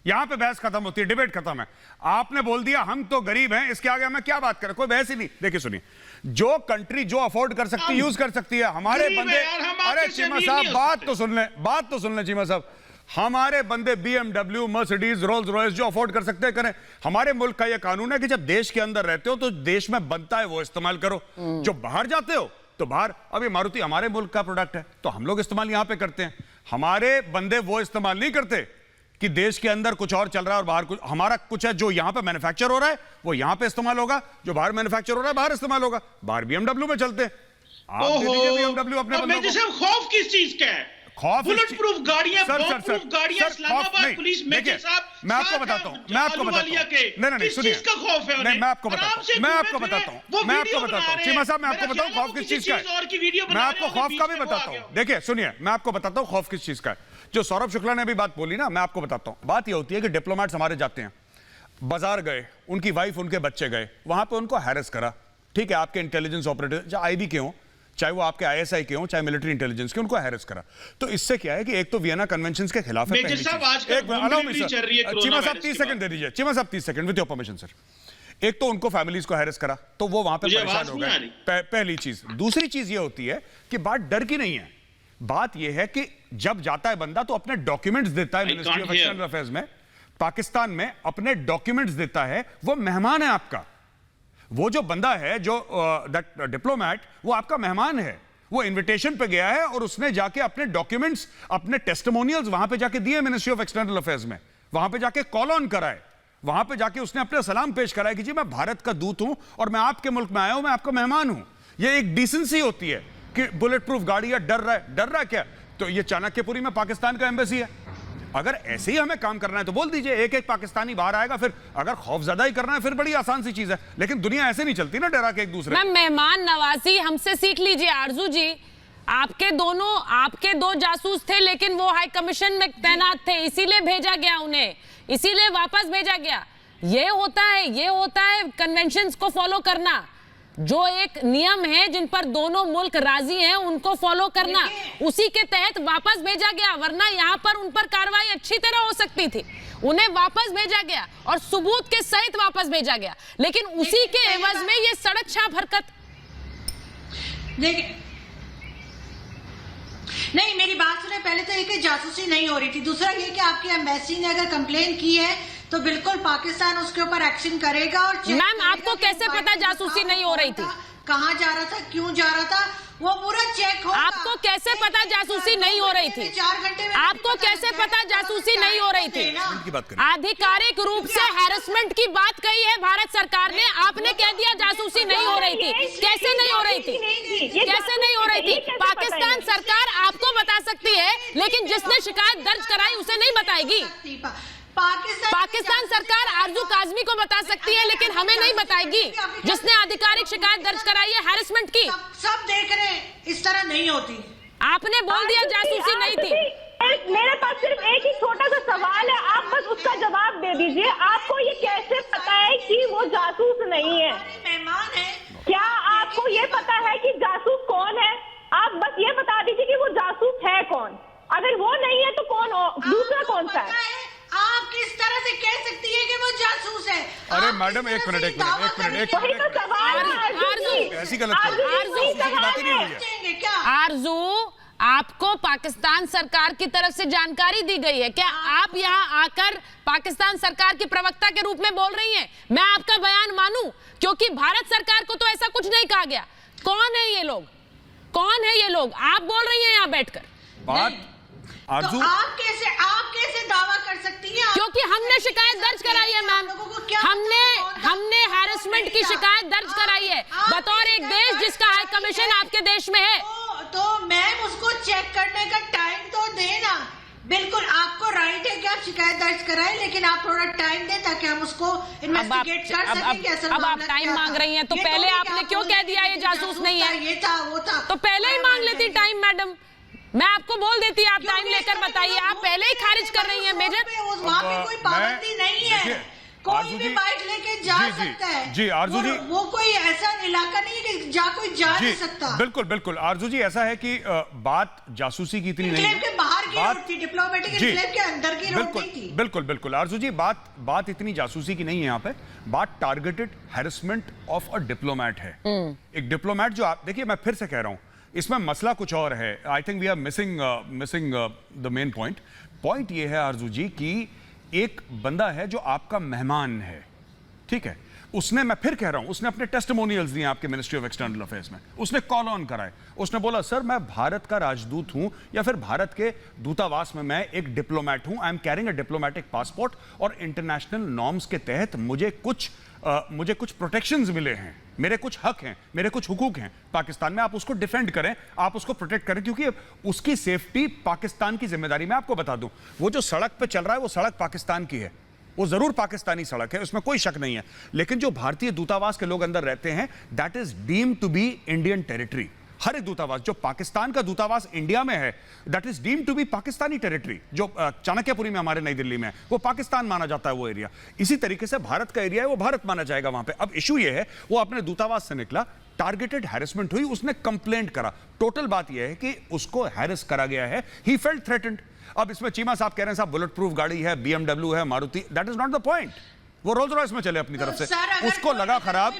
यहां पे बहस खत्म होती है, डिबेट खत्म है। आपने बोल दिया हम तो गरीब हैं, इसके आगे हमें क्या बात करें? कोई बहस ही नहीं। देखिए सुनिए, जो कंट्री जो अफोर्ड कर सकती है यूज कर सकती है, हमारे बंदे, अरे चीमा साहब बात तो सुन ले चीमा साहब, हमारे बंदे BMW, मर्सिडीज, रोल्स रॉयस जो अफोर्ड कर सकते हैं करें। हमारे मुल्क का यह कानून है कि जब देश के अंदर रहते हो तो देश में बनता है वो इस्तेमाल करो, जो बाहर जाते हो तो बाहर। अब ये मारुति हमारे मुल्क का प्रोडक्ट है तो हम लोग इस्तेमाल यहां पे करते हैं, हमारे बंदे वो इस्तेमाल नहीं करते कि देश के अंदर कुछ और चल रहा है और बाहर कुछ, हमारा कुछ है जो यहां पे मैन्युफैक्चर हो रहा है वो यहां पे इस्तेमाल होगा, जो बाहर मैन्युफैक्चर हो रहा है बाहर इस्तेमाल होगा। बाहर BMW में चलते हैं, आप दे दीजिए BMW अपने बंदों को। खौफ किस चीज का है? बुलेट प्रूफ गाड़ियां, बॉम्ब प्रूफ गाड़ियां, इस्लामाबाद पुलिस मेजर साहब, मैं आपको बताता हूं, नहीं सुनिए, किस का खौफ है? नहीं मैं आपको बताता हूं, चीमा साहब मैं आपको बताऊं खौफ किस चीज का है, मैं आपको खौफ का भी बताता हूं। देखिए सुनिए, मैं आपको बताता हूं खौफ किस चीज का है। जो सौरभ शुक्ला ने अभी बात बोली ना, मैं आपको बताता हूं, बात यह होती है कि डिप्लोमेट्स हमारे जाते हैं, बाजार गए, उनकी वाइफ उनके बच्चे गए, वहां पे उनको हैरेस करा, ठीक है, आपके इंटेलिजेंस ऑपरेटर चाहे IB के हों, चाहे वो आपके ISI के हों, चाहे मिलिट्री इंटेलिजेंस के, उनको हैरेस करा। तो इससे क्या है कि एक तो वियना कन्वेंशन के खिलाफ है। चीमा साहब 30 सेकंड दे दीजिए, चीमा साहब 30 second with your permission sir. एक तो उनको फैमिलीज को हैरेस करा तो वो वहां पे परेशान हो गए, पहली चीज। दूसरी चीज ये होती है कि बात डर की नहीं है, बात यह है कि जब जाता है बंदा तो अपने डॉक्यूमेंट्स देता है मिनिस्ट्री ऑफ एक्सटर्नल अफेयर्स में, पाकिस्तान में अपने डॉक्यूमेंट्स देता है, वो मेहमान है आपका। वो जो बंदा है, जो दैट डिप्लोमेट, वो आपका मेहमान है, वो इनविटेशन पे गया है और उसने जाके अपने डॉक्यूमेंट्स, अपने टेस्टिमोनियल्स वहां पे जाके दिए मिनिस्ट्री ऑफ एक्सटर्नल अफेयर्स में, वहां पे जाके कॉल ऑन कराए, वहां पे जाके उसने अपने सलाम पेश कराया कि जी मैं भारत का दूत हूं और मैं आपके मुल्क में आया हूं, मैं आपका मेहमान हूं। ये एक डिसेंसी होती है कि बुलेट प्रूफ गाड़ी है, डर रहा है क्या? तो ये चाणक्यपुरी में पाकिस्तान का एम्बेसी है। अगर ऐसे ही हमें काम करना है तो बोल दीजिए, एक एक पाकिस्तानी बाहर आएगा, फिर अगर खौफजदा ही करना है फिर बड़ी आसान सी चीज है, लेकिन दुनिया ऐसे नहीं चलती ना, डरा के एक दूसरे। मैं मेहमान नवाजी हमसे सीख लीजिए आरजू जी, आपके 2 जासूस थे लेकिन वो हाई कमीशन में तैनात थे, इसीलिए भेजा गया उन्हें, इसीलिए वापस भेजा गया। ये होता है कन्वेंशंस को फॉलो करना, जो एक नियम है जिन पर दोनों मुल्क राजी हैं उनको फॉलो करना, उसी के तहत वापस भेजा गया, वरना यहां पर उन पर कार्रवाई अच्छी तरह हो सकती थी। उन्हें वापस भेजा गया और सबूत के सहित वापस भेजा गया, लेकिन उसी के एवज में ये सड़क छाप हरकत। नहीं, मेरी बात सुने, पहले तो ये कि जासूसी नहीं हो रही थी, दूसरा ये कि आपकी एम्बेसी ने अगर कंप्लेन की है तो बिल्कुल पाकिस्तान उसके ऊपर एक्शन करेगा। और मैम आपको कैसे पता जासूसी नहीं हो रही थी? कहाँ जा रहा था, क्यों जा रहा था, वो पूरा चेक होगा। आपको कैसे पता जासूसी नहीं हो रही थी? 4 घंटे में आपको कैसे पता जासूसी नहीं हो रही थी? आधिकारिक रूप से हैरेसमेंट की बात कही है भारत सरकार ने, आपने कह दिया जासूसी नहीं हो रही थी। कैसे नहीं हो रही थी? कैसे नहीं हो रही थी? पाकिस्तान सरकार आपको बता सकती है, लेकिन जिसने शिकायत दर्ज कराई उसे नहीं बताएगी। पाकिस्तान सरकार आरजू काजमी को बता सकती है, लेकिन हमें नहीं बताएगी, जिसने आधिकारिक शिकायत दर्ज कराई है हैरेसमेंट की। सब देख रहे हैं, इस तरह नहीं होती। आपने बोल दिया जासूसी नहीं थी। मेरे पास सिर्फ एक ही छोटा सा सवाल है, आप बस उसका जवाब दे दीजिए। आपको ये कैसे पता है कि वो जासूस नहीं है? मेहमान है। क्या आपको ये पता है कि जासूस कौन है? आप बस ये बता दीजिए कि वो जासूस है कौन। अगर वो नहीं है तो कौन हो, दूसरा कौन सा है? आप किस तरह से कह सकती है कि वो जासूस है? अरे मैडम एक मिनट वही तो सवाल है। ऐसी गलत बात नहीं हुई है। क्या आरजू, आपको पाकिस्तान सरकार की तरफ से जानकारी दी गई है क्या? आप यहाँ आकर पाकिस्तान सरकार की प्रवक्ता के रूप में बोल रही हैं? मैं आपका बयान मानूं? क्योंकि भारत सरकार को तो ऐसा कुछ नहीं कहा गया। कौन है ये लोग? कौन है ये लोग? आप बोल रही हैं यहाँ बैठकर। बात आरजू, तो आप कैसे दावा कर सकती हैं? क्योंकि हमने शिकायत दर्ज कराई है मैम, हमने हैरेसमेंट की शिकायत दर्ज कराई है बतौर एक देश जिसका हाई कमीशन आपके देश में है। तो मैम उसको चेक करने का टाइम तो देना। बिल्कुल आपको राइट है कि आप शिकायत दर्ज कराएं, लेकिन आप थोड़ा टाइम दें ताकि हम उसको इन्वेस्टिगेट कर सकें कि असल अब आप मामला टाइम क्या मांग था। रही हैं, तो ये पहले नहीं कि आपने आप क्यों बोल कह दिया ये जासूस नहीं है? ये था वो था, तो पहले ही मांग लेती टाइम मैडम। मैं आपको बोल देती, आप टाइम लेकर बताइए। आप पहले ही खारिज कर रही हैं मेजर। वहाँ पे कोई पाबंदी नहीं है, कोई भी बाइक लेके जा सकता है। जी आरजू जी, वो कोई ऐसा इलाका नहीं है कि कोई जा नहीं सकता। बिल्कुल बिल्कुल आरजू जी, ऐसा है कि बात जासूसी की इतनी नहीं है, के बाहर की रोड थी, डिप्लोमेटिक एन्क्लेव के अंदर की रोड नहीं थी। बिल्कुल बिल्कुल आरजू जी, बात इतनी जासूसी की नहीं है। यहाँ पे बात targeted harassment of a diplomat है। एक डिप्लोमैट जो आप देखिए, मैं फिर से कह रहा हूं, इसमें मसला कुछ और है। I think we are missing the main point ये है आरजू जी कि एक बंदा है जो आपका मेहमान है, ठीक है, उसने, मैं फिर कह रहा हूं, उसने अपने टेस्टिमोनियल्स दिए आपके मिनिस्ट्री ऑफ एक्सटर्नल अफेयर्स में, उसने कॉल ऑन कराए, उसने बोला सर मैं भारत का राजदूत हूं या फिर भारत के दूतावास में मैं एक डिप्लोमैट हूं, I am carrying a diplomatic passport और इंटरनेशनल नॉर्म्स के तहत मुझे कुछ प्रोटेक्शंस मिले हैं, मेरे कुछ हक हैं, मेरे कुछ हुकूक हैं पाकिस्तान में, आप उसको डिफेंड करें, आप उसको प्रोटेक्ट करें, क्योंकि उसकी सेफ्टी पाकिस्तान की जिम्मेदारी। मैं आपको बता दूं, वो जो सड़क पे चल रहा है वो सड़क पाकिस्तान की है, वो जरूर पाकिस्तानी सड़क है, उसमें कोई शक नहीं है, लेकिन जो भारतीय दूतावास के लोग अंदर रहते हैं, that is deemed to be Indian territory. हर एक दूतावास, जो पाकिस्तान का दूतावास इंडिया में है, that is deemed to be Pakistani territory. जो चाणक्यपुरी में हमारे नई दिल्ली में है, वो पाकिस्तान माना जाता है वो एरिया। इसी तरीके से भारत का एरिया है, वो भारत माना जाएगा वहां पे। अब इशू ये है, वो अपने दूतावास से निकला, टारगेटेड हैरेसमेंट हुई, उसने कंप्लेंट करा। टोटल बात यह है कि उसको हैरेस करा गया है, ही फेल्ट थ्रेटेंड। अब इसमें चीमा साहब कह रहे हैं साहब बुलेट प्रूफ गाड़ी है, BMW है, Maruti, that is not the point. वो रोल्स रॉयस में चले अपनी तरफ से, उसको लगा खराब,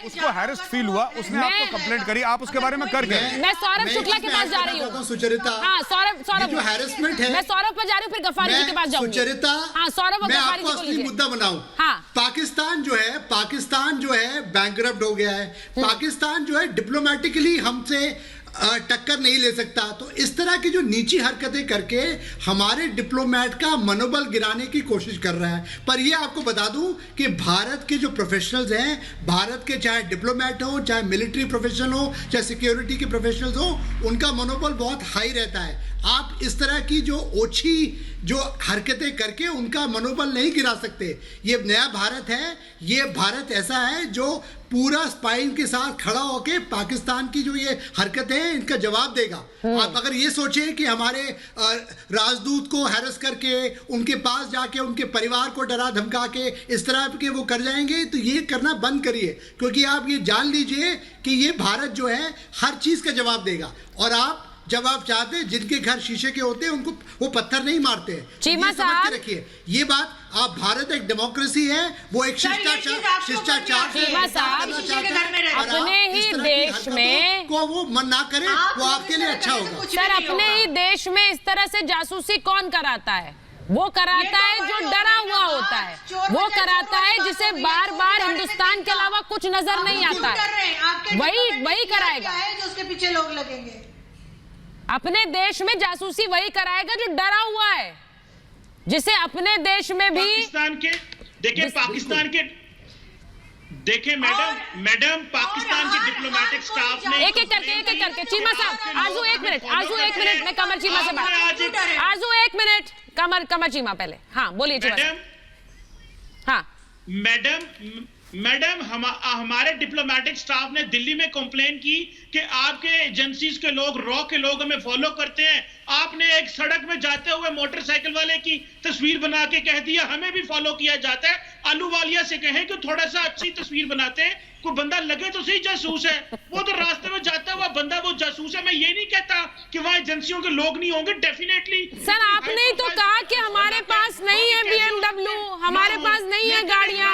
उसको हैरेस्ड फील हुआ, उसने आपको कंप्लेंट करी, आप उसके बारे में कर गए। मैं सौरभ शुक्ला के पास जा रही हूँ। सुचरिता, हाँ सौरभ जो हैरेसमेंट है, मैं सौरभ पर जा रही हूँ, फिर गफ्फारी जी के पास जाऊंगी। सुचरिता, हाँ सौरभ और मैं गफ्फारी आपको जी को असली लीजिए। मुद्दा बनाऊं। हाँ, पाकिस्तान जो है बैंकरप्ट हो गया है, पाकिस्तान जो है डिप्लोमेटिकली हमसे टक्कर नहीं ले सकता। तो इस तरह की जो नीची हरकतें करके हमारे डिप्लोमेट का मनोबल गिराने की कोशिश कर रहा है। पर यह आपको बता दूं कि भारत के जो प्रोफेशनल्स हैं, भारत के चाहे डिप्लोमेट हो, चाहे मिलिट्री प्रोफेशनल हो, चाहे सिक्योरिटी के प्रोफेशनल्स हो, उनका मनोबल बहुत हाई रहता है। आप इस तरह की जो ओछी जो हरकतें करके उनका मनोबल नहीं गिरा सकते। ये नया भारत है, ये भारत ऐसा है जो पूरा स्पाइन के साथ खड़ा होकर पाकिस्तान की जो ये हरकतें हैं इनका जवाब देगा। आप अगर ये सोचें कि हमारे राजदूत को हैरेस करके उनके पास जाके उनके परिवार को डरा धमका के इस तरह के वो कर जाएंगे, तो ये करना बंद करिए, क्योंकि आप ये जान लीजिए कि ये भारत जो है हर चीज का जवाब देगा। और आप जब आप चाहते हैं, जिनके घर शीशे के होते हैं उनको वो पत्थर नहीं मारते हैं। चीमा साहब रखिए ये बात, आप भारत एक डेमोक्रेसी है, वो एक शिष्टाचार अपने ही देश में को वो मन ना करे, वो आपके लिए अच्छा होगा। सर अपने ही देश में इस तरह से जासूसी कौन कराता है? वो कराता है जो डरा हुआ होता है, वो कराता है जिसे बार बार हिंदुस्तान के अलावा कुछ नजर नहीं आता है, वही कराएगा जो उसके पीछे लोग लगेंगे। अपने देश में जासूसी वही कराएगा जो डरा हुआ है, जिसे अपने देश में भी देखिए मैडम पाकिस्तान के डिप्लोमेटिक स्टाफ ने एक एक करके चीमा साहब, आरजू एक मिनट मैं कमर चीमा से बात, आरजू एक मिनट, कमर चीमा पहले, हाँ बोलिए चीमा। हाँ मैडम हमारे डिप्लोमेटिक स्टाफ ने दिल्ली में कंप्लेन की कि आपके एजेंसीज के लोग, रॉ के लोग हमें फॉलो करते हैं। आपने एक सड़क में जाते हुए मोटरसाइकिल वाले की तस्वीर बना के कह दिया हमें भी फॉलो किया जाता है। आलूवालिया से कहें कि थोड़ा सा अच्छी तस्वीर बनाते हैं, कोई बंदा लगे तो सही जासूस है, वो तो रास्ते में जाता हुआ बंदा वो जासूस है। मैं ये नहीं कहता कि वहां एजेंसियों के लोग नहीं होंगे, डेफिनेटली। सर आपने ही तो कहा कि हमारे पास नहीं है BMW, हमारे पास नहीं है गाड़ियां,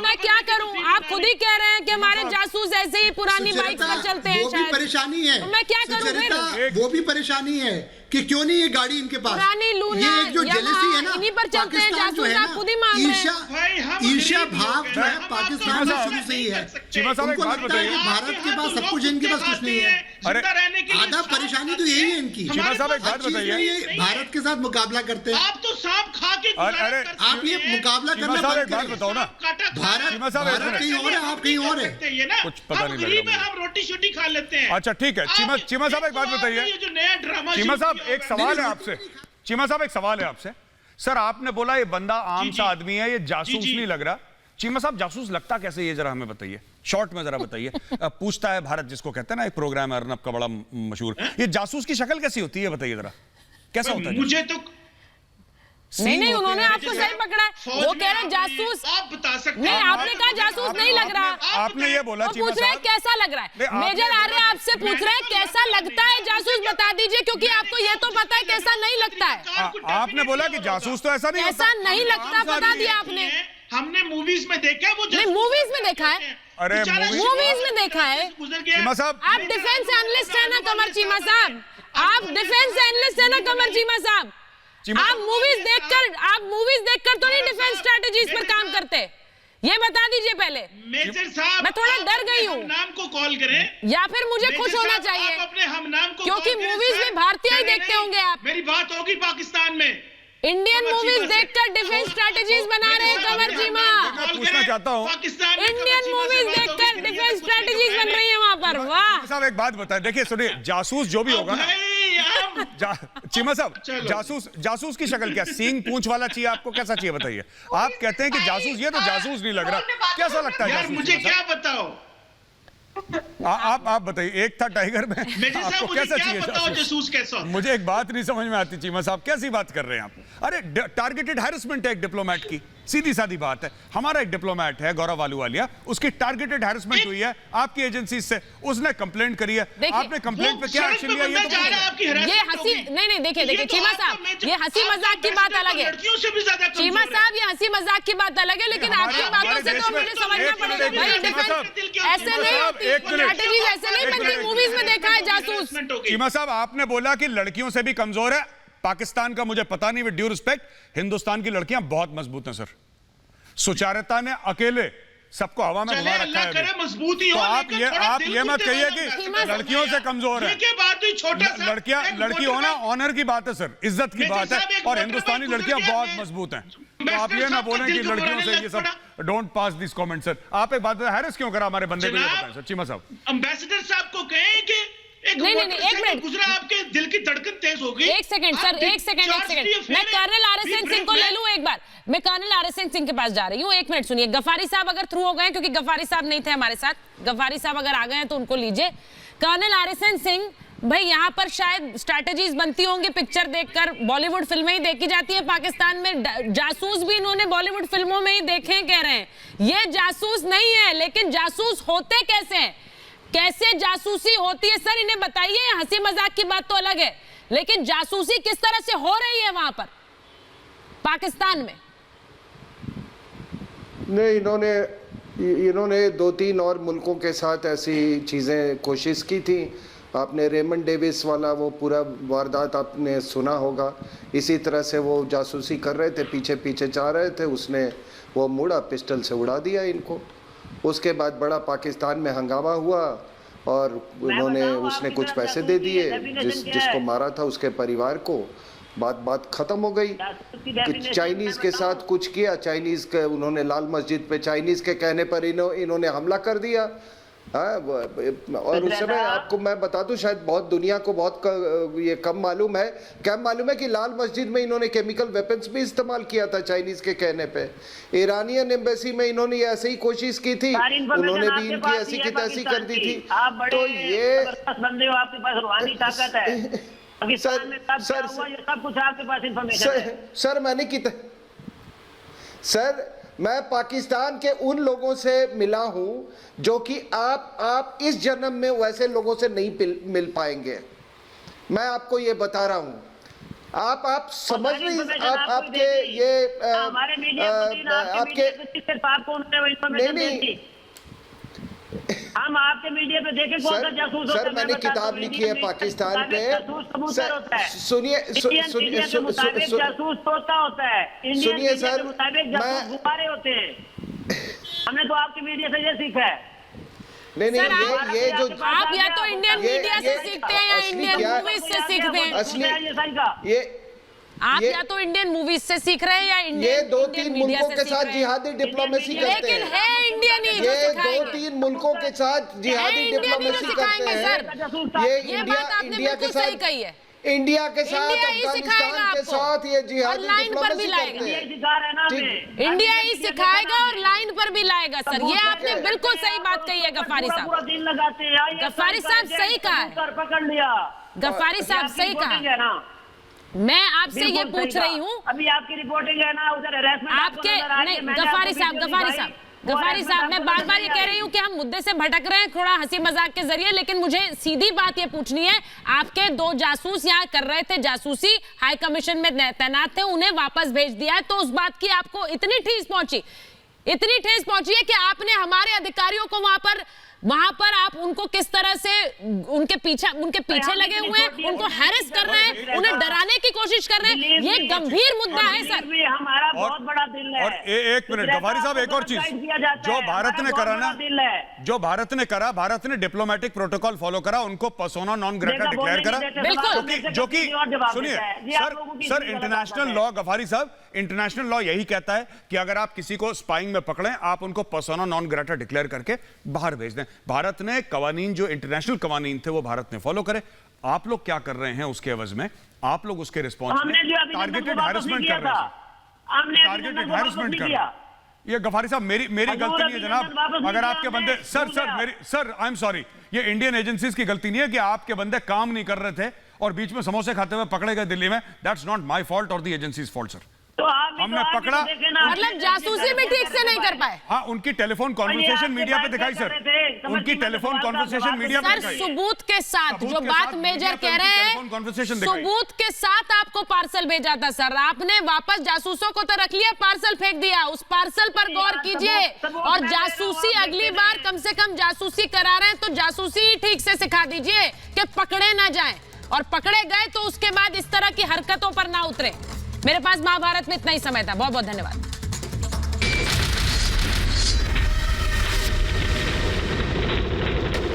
मैं क्या करूं? आप खुद ही कह रहे हैं कि हमारे जासूस ऐसे ही पुरानी बाइक पर चलते हैं, वो भी परेशानी है, तो मैं क्या करूं फिर? वो भी परेशानी है कि क्यों नहीं ये गाड़ी इनके पास, पुरानी लूना, ये एक जो जेलसी है ना, इन्हीं पर चलते हैं जासूस, आप खुद ही मान रहे हैं। ईर्ष्या भाव जो है पाकिस्तान में शुरू से ही है। चीमा साहब एक बात बताइए, भारत के पास सब कुछ है, इनके पास कुछ नहीं है। अरे आधा परेशानी तो यही है इनकी। चीमा साहब एक बात बताइए, भारत के साथ मुकाबला करते हैं। आप तो सांप खा के अरे आप ये मुकाबला चीमा करना साहब बंद एक बात करिए। बताओ ना, भारत कहीं और है, आप कहीं और है। कुछ पता नहीं लग रहा हम रोटी शोटी खा लेते हैं। अच्छा ठीक है, चीमा साहब एक बात बताइए, जो नया ड्रामा चीमा साहब एक सवाल है आपसे, चीमा साहब एक सवाल है आपसे। सर आपने बोला ये बंदा आम सा आदमी है, ये जासूस नहीं लग रहा। चीमा साहब जासूस लगता कैसे, ये जरा हमें बताइए, शॉर्ट में जरा बताइए। पूछता है भारत जिसको कहते हैं ना, एक प्रोग्राम है अर्नब का बड़ा मशहूर, ये जासूस की शक्ल कैसी होती है बताइए जरा, कैसा होता है? मुझे तो नहीं उन्होंने आपको सही पकड़ा है, वो कह रहे हैं जासूस, आप बता सकते नहीं आपने कहा जासूस नहीं लग रहा, आपने ये बोला, वो पूछ रहे हैं कैसा लग रहा है। मेजर आर्य आपसे पूछ रहे हैं कैसा लगता है जासूस, बता दीजिए, क्योंकि आपको ये तो पता है कैसा नहीं लगता है। आपने बोला कि जासूस तो ऐसा नहीं होता, ऐसा नहीं लगता, बता दिया आपने। हमने मूवीज में देखा, वो नहीं मूवीज में देखा है, अरे मूवीज में देखा है। चीमा साहब आप डिफेंस एनालिस्ट है ना कमर चीमा साहब, आप डिफेंस एनालिस्ट है ना कमर चीमा साहब, आप मूवीज देखकर तो नहीं डिफेंस स्ट्रेटजीज पर काम करते, ये बता दीजिए पहले। मेजर साहब मैं थोड़ा डर गई हूँ, नाम को कॉल करें या फिर मुझे खुश होना चाहिए, आप अपने हम नाम को क्योंकि कॉल करें, मूवीज में भारतीय ही देखते होंगे आप। मेरी बात होगी पाकिस्तान में, इंडियन मूवीज देखकर डिफेंस स्ट्रेटजीज बना रहे हैं कमर चीमा, मैं पूछना चाहता हूँ, इंडियन मूवीज देखकर डिफेंस स्ट्रेटजीज बन रही है वहां पर। वाह साहब एक बात बताएं, देखिए सुनिए, जासूस जो भी होगा ना, चीमा साहब जासूस की शक्ल क्या, सींग पूंछ वाला चाहिए आपको, कैसा चाहिए बताइए? आप कहते हैं कि जासूस, ये तो जासूस नहीं लग रहा, कैसा लगता है जासूस? मुझे क्या बताओ, आप बताइए, एक था टाइगर में, आपको कैसा चाहिए जासूस कैसा? मुझे एक बात नहीं समझ में आती चीमा साहब, कैसी बात कर रहे हैं आप? अरे टारगेटेड हैरेसमेंट है एक डिप्लोमेट की, सीधी सादी बात है। हमारा एक डिप्लोमेट है गौरव आलूवालिया, उसकी टारगेटेड हैरेसमेंट हुई है आपकी एजेंसी से, उसने कंप्लेंट करी है, आपने कंप्लेंट पे क्या एक्शन लिया? ये हंसी नहीं देखिए चीमा साहब, ये हंसी मजाक की बात अलग है, चीमा साहब ये हंसी मजाक की बात अलग है, लेकिन आपकी बातों से तो मुझे समझना पड़ेगा भाई, डिफेंस ऐसे नहीं होती, स्ट्रेटजी ऐसे नहीं बनती, मूवीज में देखा है जासूस। चीमा साहब आपने बोला कि लड़कियों से भी कमजोर है पाकिस्तान का, मुझे पता नहीं, विद ड्यू रिस्पेक्ट, हिंदुस्तान की लड़कियां बहुत मजबूत हैं सर। सुचारिता ने अकेले सबको हवा में घुमा रखा है, मजबूती तो आप ये मत कहिए कि लड़कियों से कमजोर है। लड़की होना ऑनर की बात है सर, इज्जत की बात है, और हिंदुस्तानी लड़कियां बहुत मजबूत हैं, तो आप ये ना बोलें कि लड़कियों से ये सब, don't pass this comment sir. आप एक बात हैरेस क्यों करा हमारे बंदे को, ये बताएं सर। चीमा साहब एम्बेसडर साहब को कहें कि नहीं एक मिनट गुजरा, आपके दिल की धड़कन तेज हो गई। एक सेकंड सर, एक सेकंड मैं कर्नल RSN सिंह को ले लूं एक बार, मैं कर्नल RSN सिंह के पास जा रही हूं, एक मिनट सुनिए। गफारी साहब अगर थ्रू हो गए, क्योंकि गफारी साहब नहीं थे हमारे साथ, गफारी साहब अगर आ गए हैं तो उनको लीजिए। कर्नल RSN सिंह भाई, यहाँ पर शायद स्ट्रैटेजीज बनती होंगी पिक्चर देखकर, बॉलीवुड फिल्में ही देखी जाती है पाकिस्तान में, जासूस भी इन्होंने बॉलीवुड फिल्मों में ही देखे हैं, कह रहे हैं ये जासूस नहीं है, लेकिन जासूस होते कैसे हैं, कैसे जासूसी होती है सर, इन्हें बताइए। हंसी मजाक की बात तो अलग है, लेकिन जासूसी किस तरह से हो रही है वहां पर पाकिस्तान में? नहीं, इन्होंने 2-3 और मुल्कों के साथ ऐसी चीज़ें कोशिश की थी, आपने रेमंड डेविस वाला वो पूरा वारदात आपने सुना होगा। इसी तरह से वो जासूसी कर रहे थे, पीछे पीछे जा रहे थे, उसने वो मुड़ा, पिस्टल से उड़ा दिया इनको। उसके बाद बड़ा पाकिस्तान में हंगामा हुआ और उन्होंने उसने कुछ पैसे दे दिए जिसको मारा था उसके परिवार को। बात खत्म हो गई कि चाइनीज़ के साथ कुछ किया, चाइनीज़ के उन्होंने लाल मस्जिद पे चाइनीज़ के कहने पर इन्होंने हमला कर दिया। और उस समय आपको मैं बता दूं, शायद बहुत दुनिया को बहुत ये कम मालूम है कि लाल मस्जिद में इन्होंने केमिकल वेपन्स भी इस्तेमाल किया था चाइनीज़ के कहने पे। ईरानियन एम्बेसी में इन्होंने ऐसे ही कोशिश की थी, उन्होंने भी इनकी ऐसी की तैसी कर दी थी। तो ये बंदे हो, आपके पास रूहानी ताकत है। सब कुछ आपके पास इंफॉर्मेशन है। सर मैं पाकिस्तान के उन लोगों से मिला हूं जो कि आप इस जन्म में वैसे लोगों से नहीं मिल पाएंगे। मैं आपको ये बता रहा हूं, आप समझ नहीं, आपके ये आपके नहीं हम आपके मीडिया पे देखें कौन सा जासूस होता है। सर मैंने किताब लिखी है पाकिस्तान पे। सुनिए जासूस तोता होता है, सुनिए सर, गुब्बारे होते हैं। हमने तो आपके मीडिया से ये सीखा है। नहीं ये जो आप या तो इंडियन मीडिया से सीखते हैं या इंडियन मूवीज से सीखते हैं। असली ये आप या तो इंडियन मूवीज से सीख रहे हैं या इंडियन ये 2-3 मुल्कों के साथ जिहादी डिप्लोमेसी करते हैं। लेकिन है इंडियन ही जो ये सिखाएंगे। 2-3 मुल्कों के साथ जिहादी डिप्लोमेसी करते हैं। ये इंडिया के साथ कही है, इंडिया के साथ अफगानिस्तान के साथ ये जिहादी डिप्लोमेसी करते हैं। इंडिया ही सिखाएगा और लाइन पर भी लाएगा। सर ये आपने बिल्कुल सही बात कही है गफ्फारी साहब। गफ्फारी साहब सही कहा है, पकड़ लिया। गफ्फारी साहब सही कहा। मैं आपसे ये पूछ रही हूँ, अभी आपकी रिपोर्टिंग है ना, उधर हरासमेंट आपके नहीं गफ्फारी साहब मैं बार बार ये कह रही हूँ कि हम मुद्दे से भटक रहे हैं थोड़ा हंसी मजाक के जरिए, लेकिन मुझे सीधी बात ये पूछनी है। आपके 2 जासूस यहाँ कर रहे थे जासूसी, हाई कमीशन में तैनात थे, उन्हें वापस भेज दिया है, तो उस बात की आपको इतनी ठेस पहुंची है कि आपने हमारे अधिकारियों को वहां पर आप उनको किस तरह से उनके पीछे लगे हुए हैं, उनको हैरेस कर रहे हैं, उन्हें डराने की कोशिश कर रहे हैं। ये गंभीर मुद्दा है सर। हमारा बहुत बड़ा दिल है। और एक मिनट गफ्फारी साहब, एक और चीज जो भारत ने करा ना, जो भारत ने करा, भारत ने डिप्लोमेटिक प्रोटोकॉल फॉलो करा, उनको पर्सोना नॉन ग्रेटा डिक्लेयर करा। बिल्कुल, जो कि सुनिए सर इंटरनेशनल लॉ, गफ्फारी साहब इंटरनेशनल लॉ यही कहता है कि अगर आप किसी को स्पाइंग में पकड़ें, आप उनको पर्सोना नॉन ग्रेटा डिक्लेयर करके बाहर भेज दें। भारत ने कवानीन, जो इंटरनेशनल कवानीन थे, वो भारत ने फॉलो करे। आप लोग क्या कर रहे हैं उसके एवज में? आप लोग उसके रिस्पॉन्स में टारगेटेड हैरेसमेंट कर रहे हैं। टारगेटेड हैरेसमेंट कर रहे हैं। ये गफ्फारी साहब मेरी गलती नहीं है जनाब। अगर आपके बंदे सर आई एम सॉरी, ये इंडियन एजेंसीज की गलती नहीं है कि आपके बंदे काम नहीं कर रहे थे और बीच में समोसे खाते हुए पकड़े गए दिल्ली में। दैट्स नॉट माय फॉल्ट और द एजेंसीज फॉल्ट सर। हमने पकड़ा, मतलब जासूसी भी ठीक से नहीं कर पाए। हाँ, उनकी टेलीफोन कॉन्वर्सेशन मीडिया पे दिखाई सर, उनकी टेलीफोन कॉन्वर्सेशन मीडिया पे दिखाई। सबूत के साथ जो बात मेजर कह रहे हैं, सबूत के साथ आपको पार्सल भेजा था सर, आपने वापस जासूसों को तो रख लिया, पार्सल फेंक दिया। उस पार्सल पर गौर कीजिए और जासूसी अगली बार कम से कम जासूसी करा रहे हैं तो जासूसी ठीक से सिखा दीजिए कि पकड़े ना जाएं, और पकड़े गए तो उसके बाद इस तरह की हरकतों पर ना उतरे। मेरे पास महाभारत में इतना ही समय था। बहुत बहुत धन्यवाद।